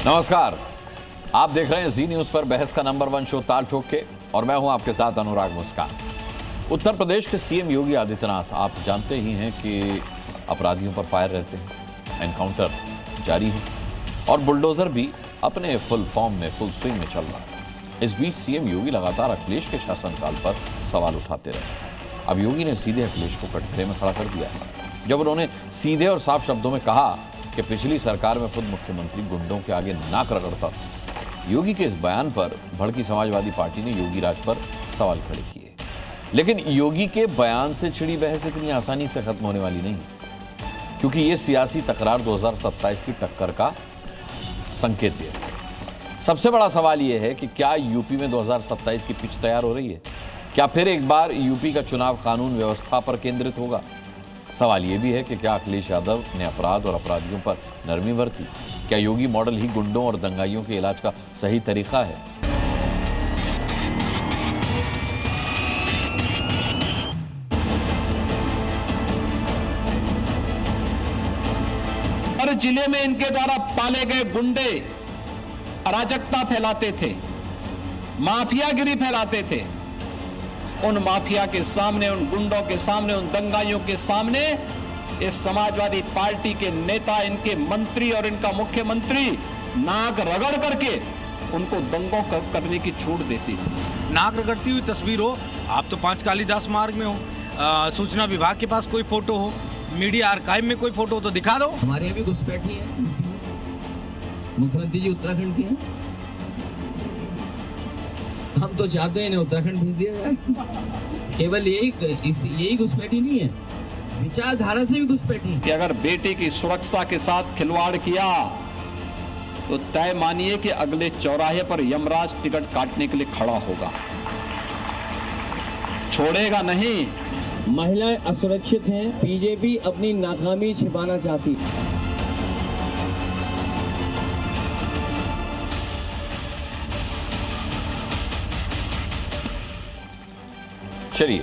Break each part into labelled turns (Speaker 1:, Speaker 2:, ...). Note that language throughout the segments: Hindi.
Speaker 1: नमस्कार, आप देख रहे हैं जी न्यूज पर बहस का नंबर 1 शो ताल ठोक के, और मैं हूं आपके साथ अनुराग मुस्कान। उत्तर प्रदेश के सीएम योगी आदित्यनाथ, आप जानते ही हैं कि अपराधियों पर फायर रहते हैं, एनकाउंटर जारी है और बुलडोजर भी अपने फुल फॉर्म में, फुल स्विंग में चल रहा है। इस बीच सीएम योगी लगातार अखिलेश के शासनकाल पर सवाल उठाते रहे। अब योगी ने सीधे अखिलेश को कटघरे में खड़ा कर दिया है जब उन्होंने सीधे और साफ शब्दों में कहा कि पिछली सरकार में खुद मुख्यमंत्री गुंडों के आगे नाक रगड़ता था। योगी के इस बयान पर भड़की समाजवादी पार्टी ने योगी राज पर सवाल खड़े किए, लेकिन योगी के बयान से छिड़ी बहस इतनी आसानी से खत्म होने वाली नहीं, क्योंकि यह सियासी तकरार 2027 की टक्कर का संकेत देता है। सबसे बड़ा सवाल यह है कि क्या यूपी में 2027 की पिच तैयार हो रही है? क्या फिर एक बार यूपी का चुनाव कानून व्यवस्था पर केंद्रित होगा? सवाल यह भी है कि क्या अखिलेश यादव ने अपराध और अपराधियों पर नरमी बरती? क्या योगी मॉडल ही गुंडों और दंगाइयों के इलाज का सही तरीका है?
Speaker 2: हर जिले में इनके द्वारा पाले गए गुंडे अराजकता फैलाते थे, माफियागिरी फैलाते थे। उन माफिया के सामने, उन गुंडों के सामने, उन दंगाइयों के सामने इस समाजवादी पार्टी के नेता, इनके मंत्री और इनका मुख्यमंत्री नाक रगड़ करके उनको दंगों करने की छूट देती थी।
Speaker 3: नाक रगड़ती हुई तस्वीर हो, आप तो 5 कालिदास मार्ग में हो, सूचना विभाग के पास कोई फोटो हो, मीडिया आर्काइव में कोई फोटो हो तो दिखा दो।
Speaker 4: हमारे यहाँ भी घुसपैठ नहीं है। मुख्यमंत्री जी उत्तराखंड के हैं, हम तो चाहते हैं उत्तराखंड भेज दिया जाए। केवल यही घुसपैठी नहीं है, विचारधारा से भी घुसपैठी
Speaker 2: कि अगर बेटे की सुरक्षा के साथ खिलवाड़ किया तो तय मानिए कि अगले चौराहे पर यमराज टिकट काटने के लिए खड़ा होगा, छोड़ेगा नहीं।
Speaker 4: महिलाएं असुरक्षित हैं, बीजेपी अपनी नाकामी छिपाना चाहती है।
Speaker 1: चलिए,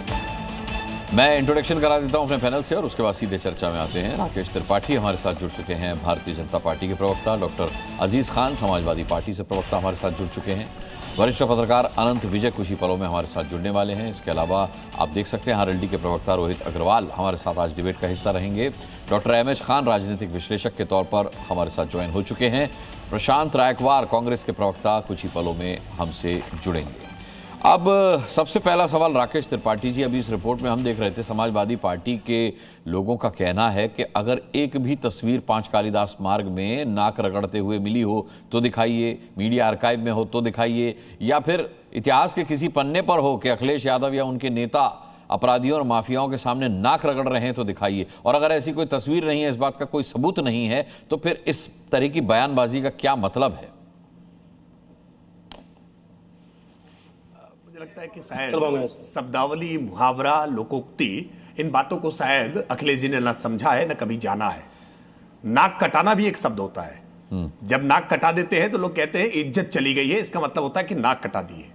Speaker 1: मैं इंट्रोडक्शन करा देता हूं अपने पैनल से और उसके बाद सीधे चर्चा में आते हैं। राकेश त्रिपाठी हमारे साथ जुड़ चुके हैं, भारतीय जनता पार्टी के प्रवक्ता। डॉक्टर अजीज खान समाजवादी पार्टी से प्रवक्ता हमारे साथ जुड़ चुके हैं। वरिष्ठ पत्रकार अनंत विजय कुछ ही पलों में हमारे साथ जुड़ने वाले हैं। इसके अलावा आप देख सकते हैं आरएलडी के प्रवक्ता रोहित अग्रवाल हमारे साथ आज डिबेट का हिस्सा रहेंगे। डॉक्टर एमएच खान राजनीतिक विश्लेषक के तौर पर हमारे साथ ज्वाइन हो चुके हैं। प्रशांत रायकवार कांग्रेस के प्रवक्ता कुछ ही पलों में हमसे जुड़ेंगे। अब सबसे पहला सवाल राकेश त्रिपाठी जी, अभी इस रिपोर्ट में हम देख रहे थे समाजवादी पार्टी के लोगों का कहना है कि अगर एक भी तस्वीर 5 कालिदास मार्ग में नाक रगड़ते हुए मिली हो तो दिखाइए, मीडिया आर्काइव में हो तो दिखाइए, या फिर इतिहास के किसी पन्ने पर हो कि अखिलेश यादव या उनके नेता अपराधियों और माफियाओं के सामने नाक रगड़ रहे हैं तो दिखाइए। और अगर ऐसी कोई तस्वीर नहीं है, इस बात का कोई सबूत नहीं है, तो फिर इस तरह की बयानबाजी का क्या मतलब है?
Speaker 5: लगता है कि शायद शब्दावली, मुहावरा, लोकोक्ति, इन बातों को शायद अखिलेश जी ने ना समझा है, ना कभी जाना है। नाक कटाना भी एक शब्द होता है। जब नाक कटा देते हैं तो लोग कहते हैं इज्जत चली गई है, इसका मतलब होता है कि नाक कटा दी है।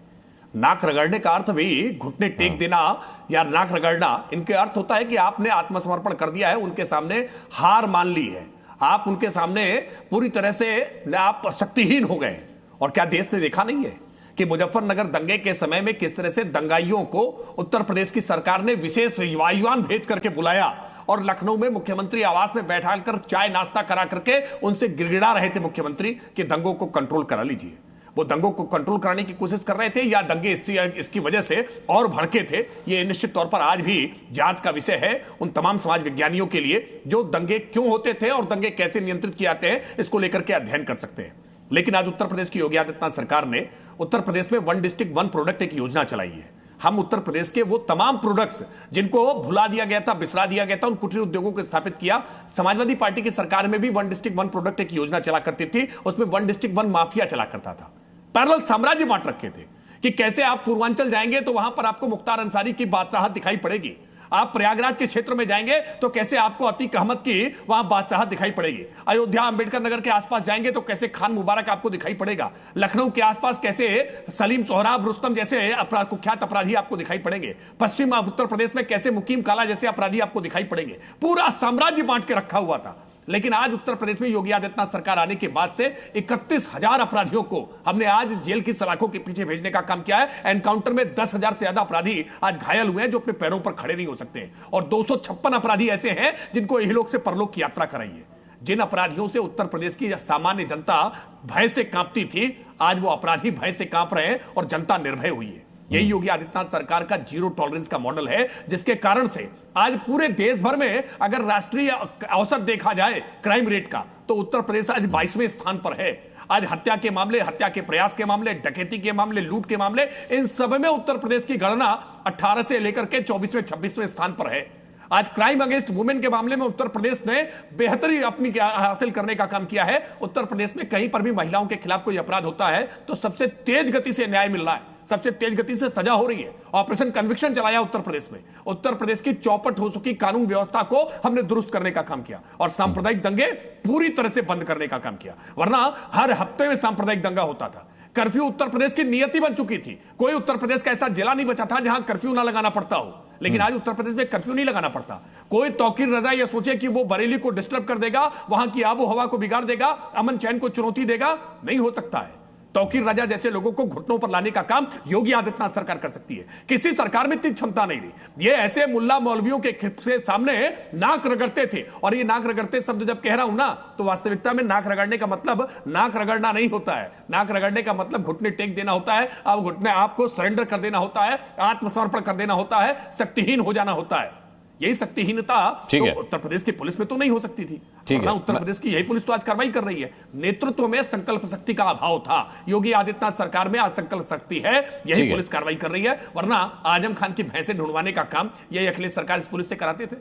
Speaker 5: नाक रगड़ने का अर्थ भी घुटने टेक देना या नाक रगड़ना, इनके अर्थ होता है कि आपने आत्मसमर्पण कर दिया है, उनके सामने हार मान ली है, आप उनके सामने पूरी तरह से आप शक्तिहीन हो गए। और क्या देश ने देखा नहीं है कि मुजफ्फरनगर दंगे के समय में किस तरह से दंगाइयों को उत्तर प्रदेश की सरकार ने विशेष वायुयान भेज करके बुलाया और लखनऊ में मुख्यमंत्री आवास में बैठा कर चाय नाश्ता करा करके उनसे गिड़गिड़ा रहे थे मुख्यमंत्री कि दंगों को कंट्रोल करा लीजिए। वो दंगों को कंट्रोल कराने की कोशिश कर रहे थे या दंगे इसकी वजह से और भड़के थे, ये निश्चित तौर पर आज भी जांच का विषय है उन तमाम समाज विज्ञानियों के लिए जो दंगे क्यों होते थे और दंगे कैसे नियंत्रित किए जाते हैं, इसको लेकर के अध्ययन कर सकते हैं। लेकिन आज उत्तर प्रदेश की योगी आदित्यनाथ सरकार ने उत्तर प्रदेश में 1 डिस्ट्रिक्ट 1 प्रोडक्ट एक योजना चलाई है। हम उत्तर प्रदेश के वो तमाम प्रोडक्ट्स जिनको भुला दिया गया था, बिसरा दिया गया था, उन कुटीर उद्योगों को स्थापित किया। समाजवादी पार्टी की सरकार में भी 1 डिस्ट्रिक्ट 1 प्रोडक्ट एक योजना चला करती थी, उसमें 1 डिस्ट्रिक्ट 1 माफिया चला करता था। पैरेलल साम्राज्य बांट रखे थे कि कैसे आप पूर्वांचल जाएंगे तो वहां पर आपको मुख्तार अंसारी की बादशाहत दिखाई पड़ेगी, आप प्रयागराज के क्षेत्र में जाएंगे तो कैसे आपको अतीक अहमद की वहां बादशाहत दिखाई पड़ेगी, अयोध्या अंबेडकर नगर के आसपास जाएंगे तो कैसे खान मुबारक आपको दिखाई पड़ेगा, लखनऊ के आसपास कैसे सलीम सोहराब रुस्तम जैसे कुख्यात अपराधी आपको दिखाई पड़ेंगे, पश्चिम उत्तर प्रदेश में कैसे मुकीम काला जैसे अपराधी आपको दिखाई पड़ेंगे। पूरा साम्राज्य बांट के रखा हुआ था। लेकिन आज उत्तर प्रदेश में योगी आदित्यनाथ सरकार आने के बाद से 31,000 अपराधियों को हमने आज जेल की सलाखों के पीछे भेजने का काम किया है। एनकाउंटर में 10,000 से ज्यादा अपराधी आज घायल हुए हैं जो अपने पैरों पर खड़े नहीं हो सकते, और 256 अपराधी ऐसे हैं जिनको इहलोक से परलोक की यात्रा कराई है। जिन अपराधियों से उत्तर प्रदेश की सामान्य जनता भय से कांपती थी, आज वो अपराधी भय से कांप रहे हैं और जनता निर्भय हुई है। यही योगी आदित्यनाथ सरकार का जीरो टॉलरेंस का मॉडल है, जिसके कारण से आज पूरे देश भर में अगर राष्ट्रीय औसत देखा जाए क्राइम रेट का, तो उत्तर प्रदेश आज 22वें स्थान पर है। आज हत्या के मामले, हत्या के प्रयास के मामले, डकैती के मामले, लूट के मामले, इन सब में उत्तर प्रदेश की गणना 18 से लेकर के 24वें 26वें स्थान पर है। आज क्राइम अगेंस्ट वुमेन के मामले में उत्तर प्रदेश ने बेहतरी अपनी हासिल करने का काम किया है। उत्तर प्रदेश में कहीं पर भी महिलाओं के खिलाफ कोई अपराध होता है तो सबसे तेज गति से न्याय मिल रहा है, सबसे तेज गति से सजा हो रही है। ऑपरेशन कन्विक्शन चलाया उत्तर प्रदेश में। उत्तर प्रदेश की चौपट हो चुकी कानून व्यवस्था को हमने दुरुस्त करने का काम किया और सांप्रदायिक दंगे पूरी तरह से बंद करने का काम किया, वरना हर हफ्ते में सांप्रदायिक दंगा होता था। कर्फ्यू उत्तर प्रदेश की नियति बन चुकी थी। कोई उत्तर प्रदेश का ऐसा जिला नहीं बचा था जहां कर्फ्यू ना लगाना पड़ता हो, लेकिन आज उत्तर प्रदेश में कर्फ्यू नहीं लगाना पड़ता। कोई तौकीर रजा यह सोचे कि वो बरेली को डिस्टर्ब कर देगा, वहां की आबो हवा को बिगाड़ देगा, अमन चैन को चुनौती देगा, नहीं हो सकता है। तौकीर रजा जैसे लोगों को घुटनों पर लाने का काम योगी आदित्यनाथ सरकार कर सकती है। किसी सरकार में इतनी क्षमता नहीं रही। ये ऐसे मुल्ला मौलवियों के से सामने नाक रगड़ते थे, और ये नाक रगड़ते शब्द जब कह रहा हूं ना, तो वास्तविकता में नाक रगड़ने का मतलब नाक रगड़ना नहीं होता है। नाक रगड़ने का मतलब घुटने टेक देना होता है, अब घुटने आपको सरेंडर कर देना होता है, आत्मसमर्पण कर देना होता है, शक्तिहीन हो जाना होता है। यही शक्तिहीनता तो उत्तर प्रदेश की पुलिस में तो नहीं हो सकती थी, वरना उत्तर प्रदेश की यही पुलिस तो आज कार्रवाई कर रही है। नेतृत्व में संकल्प शक्ति का अभाव था। योगी आदित्यनाथ सरकार में आज संकल्प शक्ति है, यही पुलिस कार्रवाई कर रही है, वरना आजम खान की भैंसे ढूंढवाने का काम यही अखिलेश सरकार इस पुलिस से कराते थे।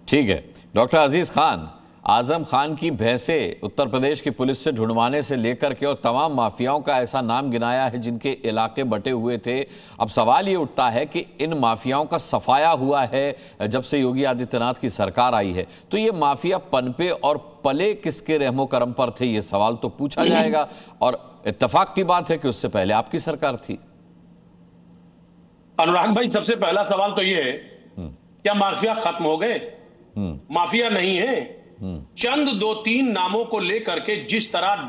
Speaker 1: ठीक है डॉक्टर अजीज खान, आजम खान की भैंसे उत्तर प्रदेश की पुलिस से ढूंढवाने से लेकर के और तमाम माफियाओं का ऐसा नाम गिनाया है जिनके इलाके बटे हुए थे। अब सवाल ये उठता है कि इन माफियाओं का सफाया हुआ है जब से योगी आदित्यनाथ की सरकार आई है, तो ये माफिया पनपे और पले किसके रहमो करम पर थे, ये सवाल तो पूछा जाएगा। और इत्तेफाक की बात है कि उससे पहले आपकी सरकार थी।
Speaker 6: अनुराग भाई, सबसे पहला सवाल तो ये है, क्या माफिया खत्म हो गए? माफिया नहीं है। चंद 2-3 नामों को लेकर के जिस तरह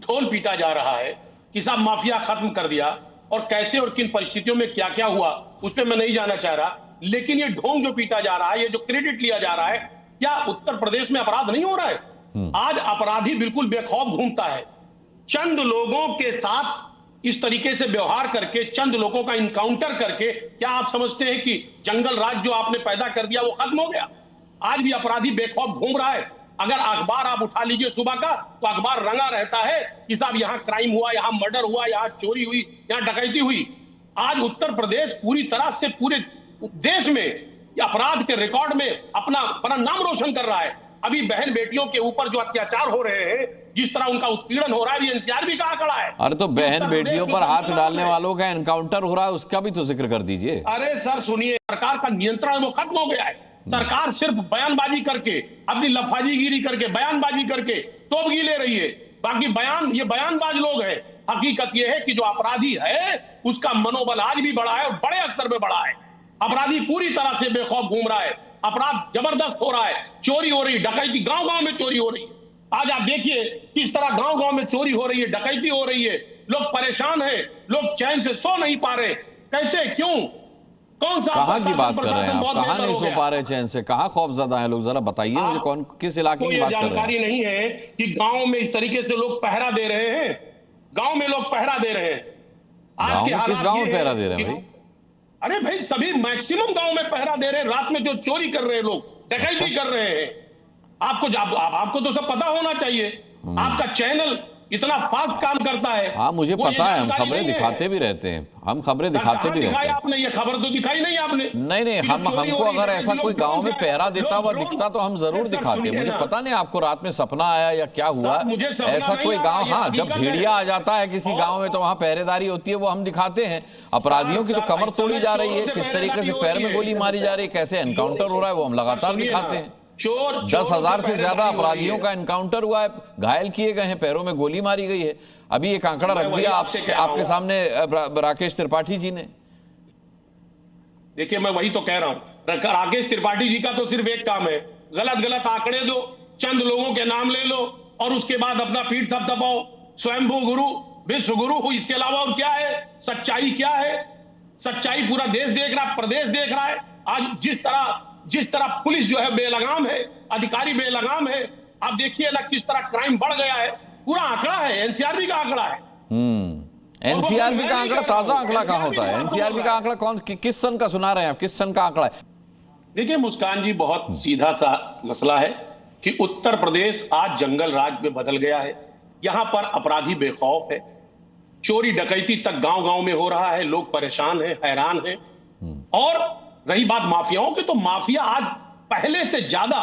Speaker 6: ढोल पीटा जा रहा है कि साहब माफिया खत्म कर दिया, और कैसे और किन परिस्थितियों में क्या क्या हुआ उस पर मैं नहीं जाना चाह रहा, लेकिन ये ढोंग जो पीटा जा रहा है, ये जो क्रेडिट लिया जा रहा है, क्या उत्तर प्रदेश में अपराध नहीं हो रहा है? आज अपराधी बिल्कुल बेखौफ घूमता है। चंद लोगों के साथ इस तरीके से व्यवहार करके, चंद लोगों का इनकाउंटर करके, क्या आप समझते हैं कि जंगल राज जो आपने पैदा कर दिया वो खत्म हो गया? आज भी अपराधी बेखौफ घूम रहा है। अगर अखबार आप उठा लीजिए सुबह का, तो अखबार रंगा रहता है कि साहब यहाँ क्राइम हुआ, यहाँ मर्डर हुआ, यहाँ चोरी हुई, यहाँ डकैती हुई। आज उत्तर प्रदेश पूरी तरह से पूरे देश में अपराध के रिकॉर्ड में अपना नाम रोशन कर रहा है। अभी बहन बेटियों के ऊपर जो अत्याचार हो रहे हैं, जिस तरह उनका उत्पीड़न हो रहा है, एनसीआर भी कहा खड़ा है।
Speaker 1: अरे तो बहन बेटियों पर हाथ डालने वालों का एनकाउंटर हो रहा है, उसका भी तो जिक्र कर दीजिए।
Speaker 6: अरे सर सुनिए, सरकार का नियंत्रण वो खत्म हो गया है। सरकार सिर्फ बयानबाजी करके, अपनी लफाजीगिरी करके, बयानबाजी करके तोबगी ले रही है। बाकी ये बयानबाज लोग हैं। हकीकत ये है कि जो अपराधी है उसका मनोबल आज भी बढ़ा है और बड़े स्तर पे बढ़ा है। अपराधी पूरी तरह से बेखौफ घूम रहा है, अपराध जबरदस्त हो रहा है, चोरी हो रही है, डकैती गांव गांव में चोरी हो रही है। आज आप देखिए किस तरह गांव गांव में चोरी हो रही है, डकैती हो रही है, लोग परेशान हैं, लोग चैन से सो नहीं पा रहे। कैसे, क्यों, कौन सा
Speaker 1: कहाँ की बात कर रहे हैं आप? कहाँ नहीं सो पा रहे चैन से? कहाँ खौफजदा हैं लोग? जरा बताइए मुझे, कौन किस इलाके की बात कर रहे हैं?
Speaker 6: जानकारी नहीं है कि गांव में इस तरीके से लोग पहरा दे रहे हैं। गांव में लोग पहरा दे रहे हैं।
Speaker 1: आज के किस गांव में पहरा दे रहे हैं भाई?
Speaker 6: अरे भाई, सभी मैक्सिमम गांव में पहरा दे रहे हैं। रात में जो चोरी कर रहे हैं लोग, डकैती कर रहे हैं। आपको तो सब पता होना चाहिए। आपका चैनल इतना फास्ट काम करता है।
Speaker 1: हाँ मुझे पता है, हम खबरें दिखाते भी रहते हैं, हम खबरें दिखाते भी रहते हैं।
Speaker 6: आपने ये खबर तो दिखाई नहीं आपने?
Speaker 1: नहीं, हमको अगर ऐसा कोई गांव में पहरा देता हुआ दिखता तो हम जरूर दिखाते। मुझे पता नहीं आपको रात में सपना आया या क्या हुआ, ऐसा कोई गांव, हाँ जब भेड़िया आ जाता है किसी गांव में तो वहां पहरेदारी होती है, वो हम दिखाते हैं। अपराधियों की तो कमर तोड़ी जा रही है, किस तरीके से पैर में गोली मारी जा रही है, कैसे एनकाउंटर हो रहा है, वो हम लगातार दिखाते हैं। 10,000 से ज्यादा अपराधियों का एनकाउंटर हुआ है, घायल किए गए हैं, पैरों में गोली मारी गई है। अभी एक आंकड़ा रख दिया आपके सामने राकेश त्रिपाठी जी ने।
Speaker 6: देखिए मैं वही तो कह रहा हूं, राकेश त्रिपाठी जी का तो सिर्फ एक काम है, गलत आंकड़े दो, चंद लोगों के नाम ले लो और उसके बाद अपना पीठ थपथपाओ, स्वयंभू गुरु, विश्व गुरु, इसके अलावा और क्या है? सच्चाई क्या है? सच्चाई पूरा देश देख रहा है, प्रदेश देख रहा है। आज जिस तरह पुलिस जो है बेलगाम है, अधिकारी बेलगाम है, आप देखिए ना किस तरह क्राइम बढ़ गया है। पूरा आंकड़ा है, एनसीआरबी का आंकड़ा है।
Speaker 1: एनसीआरबी का आंकड़ा, ताजा आंकड़ा कहां होता है? एनसीआरबी का आंकड़ा कौन, किस सन का सुना रहे हैं आप? किस सन का आंकड़ा है?
Speaker 6: देखिए मुस्कान जी, बहुत सीधा सा मसला है कि उत्तर प्रदेश आज जंगल राज में बदल गया है। यहां पर अपराधी बेखौफ है, चोरी डकैती तक गांव-गांव में हो रहा है, लोग परेशान हैं, हैरान हैं। और रही बात माफियाओं की, तो माफिया आज पहले से ज्यादा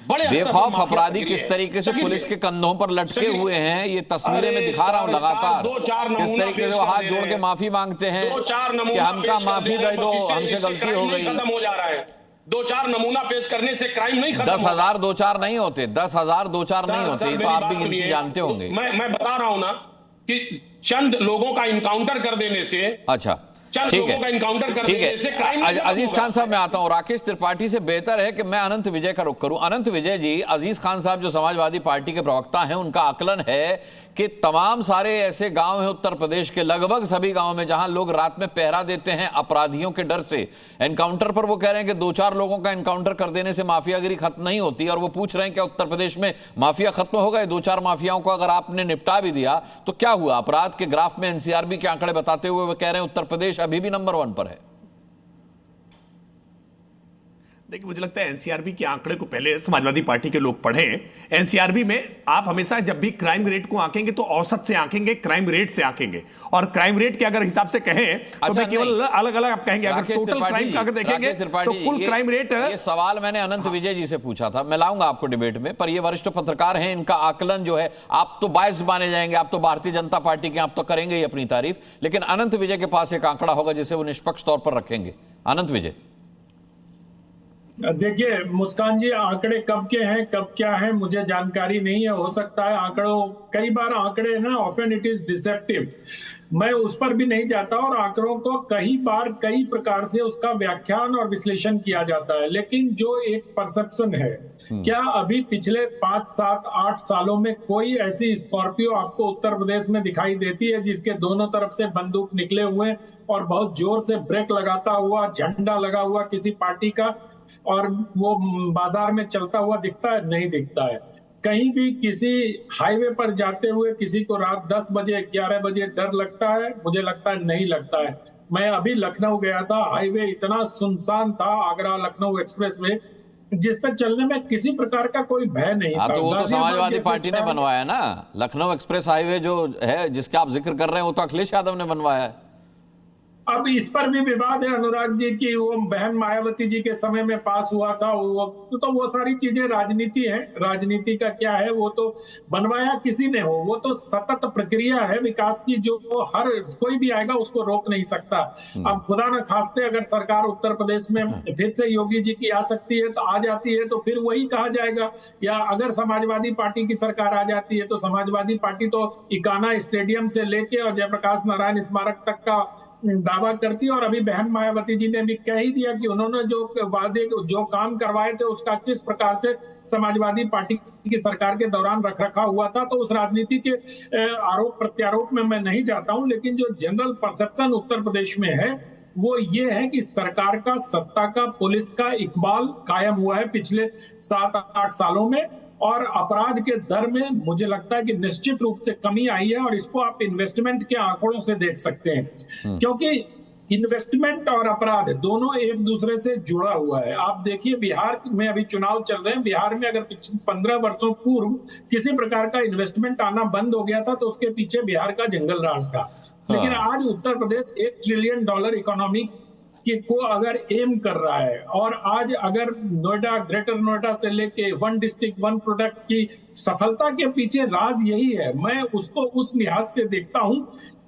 Speaker 6: बड़े
Speaker 1: बेखौफ अपराधी किस तरीके से पुलिस के कंधों पर लटके हुए हैं, ये तस्वीरें में दिखा रहा हूं लगातार। किस तरीके से वो हाथ जोड़ के माफी मांगते हैं कि हमका माफी दे दो, हमसे गलती हो गई।
Speaker 6: खत्म हो जा रहा है। 2-4 नमूना पेश करने से क्राइम नहीं खत्म।
Speaker 1: 10,000 2-4 नहीं होते, 10,000 2-4 नहीं होते, तो आप भी गिनती जानते होंगे।
Speaker 6: मैं बता रहा हूं ना कि चंद लोगों का इनकाउंटर कर देने से,
Speaker 1: अच्छा ठीक है। अजीज खान साहब, मैं आता हूं। राकेश त्रिपाठी से बेहतर है कि मैं अनंत विजय का रुख करूं। अनंत विजय जी, अजीज खान साहब जो समाजवादी पार्टी के प्रवक्ता हैं, उनका आकलन है कि तमाम सारे ऐसे गांव हैं उत्तर प्रदेश के, लगभग सभी गांव में, जहां लोग रात में पहरा देते हैं अपराधियों के डर से। एनकाउंटर पर वो कह रहे हैं कि 2-4 लोगों का एनकाउंटर कर देने से माफियागिरी खत्म नहीं होती, और वो पूछ रहे हैं कि उत्तर प्रदेश में माफिया खत्म हो गए? 2-4 माफियाओं को अगर आपने निपटा भी दिया तो क्या हुआ? अपराध के ग्राफ में एनसीआरबी के आंकड़े बताते हुए वो कह रहे हैं उत्तर प्रदेश अभी भी नंबर 1 पर है।
Speaker 5: देखिए, मुझे लगता है एनसीआरबी के आंकड़े को पहले समाजवादी पार्टी के लोग पढ़ें। एनसीआरबी में आप हमेशा जब भी क्राइम रेट को आंकेंगे तो औसत से आंकेंगे, क्राइम रेट से आंकेंगे। और क्राइम रेट के अगर हिसाब से कहें तो मैं केवल अलग अलग आप कहेंगे, अगर टोटल क्राइम का अगर देखेंगे तो कुल क्राइम रेट।
Speaker 1: ये सवाल मैंने अनंत विजय जी से पूछा था, मैं लाऊंगा आपको डिबेट में, पर ये वरिष्ठ पत्रकार हैं, इनका आकलन जो है, आप तो बायस माने जाएंगे, आप तो भारतीय जनता पार्टी के, आप तो करेंगे ही अपनी तारीफ, लेकिन अनंत विजय के पास एक आंकड़ा होगा जिसे वो निष्पक्ष तौर पर रखेंगे। अनंत विजय।
Speaker 7: देखिए मुस्कान जी, आंकड़े कब के हैं कब क्या है मुझे जानकारी नहीं है। हो सकता है आंकड़ों, कई बार आंकड़े ना ऑफन इट इज डिसेप्टिव, मैं उस पर भी नहीं जाता, और आंकड़ों को कई बार कई प्रकार से उसका व्याख्यान और विश्लेषण किया जाता है। लेकिन जो एक परसेप्शन है, क्या अभी पिछले 5, 7, 8 सालों में कोई ऐसी स्कॉर्पियो आपको उत्तर प्रदेश में दिखाई देती है जिसके दोनों तरफ से बंदूक निकले हुए और बहुत जोर से ब्रेक लगाता हुआ, झंडा लगा हुआ किसी पार्टी का, और वो बाजार में चलता हुआ दिखता है? नहीं दिखता है। कहीं भी किसी हाईवे पर जाते हुए किसी को रात 10 बजे 11 बजे डर लगता है? मुझे लगता है नहीं लगता है। मैं अभी लखनऊ गया था, हाईवे इतना सुनसान था, आगरा लखनऊ एक्सप्रेस वे, जिस पे चलने में किसी प्रकार का कोई भय नहीं था।
Speaker 1: तो वो तो समाजवादी पार्टी ने बनवाया ना, लखनऊ एक्सप्रेस हाईवे जो है जिसका आप जिक्र कर रहे हैं, वो तो अखिलेश यादव ने बनवाया है।
Speaker 7: अब इस पर भी विवाद है अनुराग जी की वो बहन मायावती जी के समय में पास हुआ था, वो सारी चीजें राजनीति है। राजनीति का क्या है, वो तो बनवाया किसी ने हो, वो तो सतत प्रक्रिया है विकास की, जो हर कोई भी आएगा उसको रोक नहीं सकता। अब खुदा न खास्ते अगर सरकार उत्तर प्रदेश में फिर से योगी जी की आ सकती है तो आ जाती है, तो फिर वही कहा जाएगा। या अगर समाजवादी पार्टी की सरकार आ जाती है तो समाजवादी पार्टी तो इकाना स्टेडियम से लेके और जयप्रकाश नारायण स्मारक तक का दावा करती है। और अभी बहन मायावती जी ने भी कह ही दिया कि उन्होंने जो वादे, जो काम करवाए थे, उसका किस प्रकार से समाजवादी पार्टी की सरकार के दौरान रखरखाव हुआ था। तो उस राजनीति के आरोप प्रत्यारोप में मैं नहीं जाता हूं, लेकिन जो जनरल परसेप्शन उत्तर प्रदेश में है वो ये है कि सरकार का, सत्ता का, पुलिस का इकबाल कायम हुआ है पिछले 7-8 सालों में, और अपराध के दर में मुझे लगता है कि निश्चित रूप से कमी आई है। और इसको आप इन्वेस्टमेंट के आंकड़ों से देख सकते हैं, क्योंकि इन्वेस्टमेंट और अपराध दोनों एक दूसरे से जुड़ा हुआ है। आप देखिए बिहार में अभी चुनाव चल रहे हैं, बिहार में अगर 15 वर्षों पूर्व किसी प्रकार का इन्वेस्टमेंट आना बंद हो गया था तो उसके पीछे बिहार का जंगल राज था। लेकिन आज उत्तर प्रदेश $1 ट्रिलियन इकोनॉमी को अगर एम कर रहा है, और आज अगर नोएडा, ग्रेटर नोएडा से लेके 1 डिस्ट्रिक्ट 1 प्रोडक्ट की सफलता के पीछे राज यही है। मैं उसको उस लिहाज से देखता हूं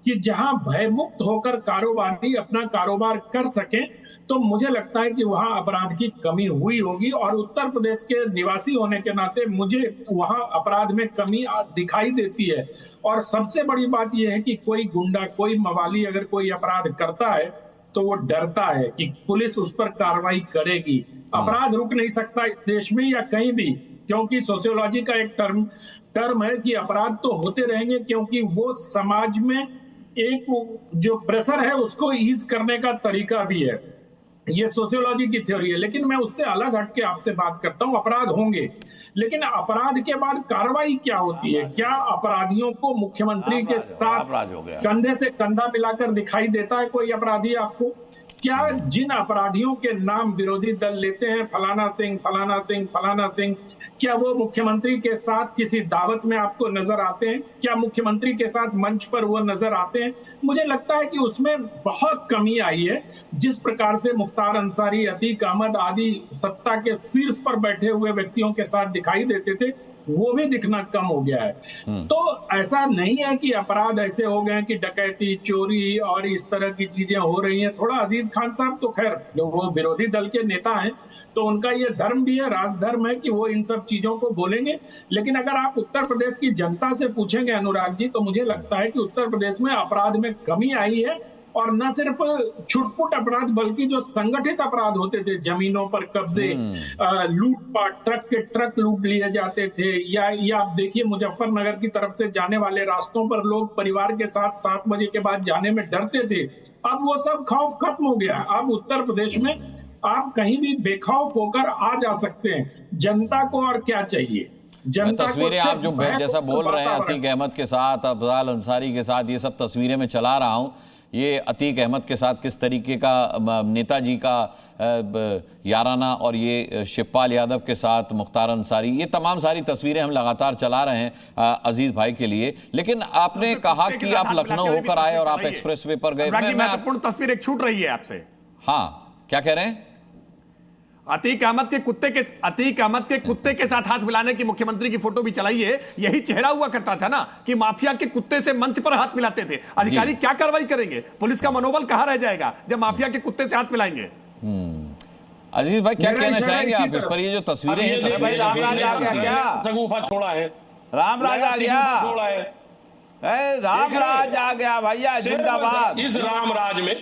Speaker 7: कि जहां भयमुक्त होकर कारोबारी अपना कारोबार कर सकें, तो मुझे लगता है कि वहां अपराध की कमी हुई होगी। और उत्तर प्रदेश के निवासी होने के नाते मुझे वहां अपराध में कमी दिखाई देती है। और सबसे बड़ी बात यह है कि कोई गुंडा, कोई मवाली अगर कोई अपराध करता है तो वो डरता है कि पुलिस उस पर कार्रवाई करेगी। अपराध रुक नहीं सकता इस देश में या कहीं भी, क्योंकि सोशियोलॉजी का एक टर्म है कि अपराध तो होते रहेंगे, क्योंकि वो समाज में एक जो प्रेशर है उसको ईज करने का तरीका भी है। ये सोशियोलॉजी की थ्योरी है। लेकिन मैं उससे अलग हटके आपसे बात करता हूं। अपराध होंगे, लेकिन अपराध के बाद कार्रवाई क्या होती है? क्या अपराधियों को मुख्यमंत्री के साथ कंधे से कंधा मिलाकर दिखाई देता है कोई अपराधी आपको? क्या जिन अपराधियों के नाम विरोधी दल लेते हैं, फलाना सिंह फलाना सिंह फलाना सिंह, क्या वो मुख्यमंत्री के साथ किसी दावत में आपको नजर आते हैं? क्या मुख्यमंत्री के साथ मंच पर वो नजर आते हैं? मुझे लगता है कि उसमें बहुत कमी आई है। जिस प्रकार से मुख्तार अंसारी, अतीक अहमद आदि सत्ता के शीर्ष पर बैठे हुए व्यक्तियों के साथ दिखाई देते थे, वो भी दिखना कम हो गया है। तो ऐसा नहीं है कि अपराध ऐसे हो गए कि डकैती, चोरी और इस तरह की चीजें हो रही हैं। थोड़ा अजीज खान साहब तो खैर जो वो विरोधी दल के नेता हैं, तो उनका ये धर्म भी है, राजधर्म है कि वो इन सब चीजों को बोलेंगे। लेकिन अगर आप उत्तर प्रदेश की जनता से पूछेंगे अनुराग जी, तो मुझे लगता है कि उत्तर प्रदेश में अपराध में कमी आई है। और न सिर्फ छुटपुट अपराध, बल्कि जो संगठित अपराध होते थे, जमीनों पर कब्जे, लूटपाट, ट्रक के ट्रक लूट लिए जाते थे, या आप देखिए मुजफ्फरनगर की तरफ से जाने वाले रास्तों पर लोग परिवार के साथ 7 बजे के बाद जाने में डरते थे। अब वो सब खौफ खत्म हो गया। अब उत्तर प्रदेश में आप कहीं भी बेखौफ होकर आ जा सकते हैं। जनता को और क्या चाहिए? जनता
Speaker 1: तस्वीरें आप जो जैसा बोल रहे हैं अतीक अहमद के साथ, अफजाल अंसारी के साथ, ये सब तस्वीरें मैं चला रहा हूं। ये अतीक अहमद के साथ किस तरीके का नेताजी का याराना, और ये शिवपाल यादव के साथ मुख्तार अंसारी, ये तमाम सारी तस्वीरें हम लगातार चला रहे हैं अजीज भाई के लिए। लेकिन आपने कहा कि आप लखनऊ होकर आए और आप एक्सप्रेस वे पर गए।
Speaker 5: महत्वपूर्ण तस्वीर एक छूट रही है आपसे।
Speaker 1: हाँ, क्या कह रहे हैं?
Speaker 5: अतीक अहमद के कुत्ते के साथ हाथ मिलाने की मुख्यमंत्री की फोटो भी चलाई है। यही चेहरा हुआ करता था ना कि माफिया के कुत्ते से मंच पर हाथ मिलाते थे। अधिकारी क्या कार्रवाई करेंगे? पुलिस का मनोबल कहां रह जाएगा जब माफिया के कुत्ते से हाथ मिलाएंगे?
Speaker 1: अजीज भाई क्या कहना चाहेंगे आप इस पर? ये जो तस्वीरें हैं,
Speaker 8: रामराज आ गया क्या?
Speaker 6: छोड़ा है,
Speaker 8: रामराज आ गया, रामराज आ गया भैया, जिंदाबाद।
Speaker 6: इस रामराज में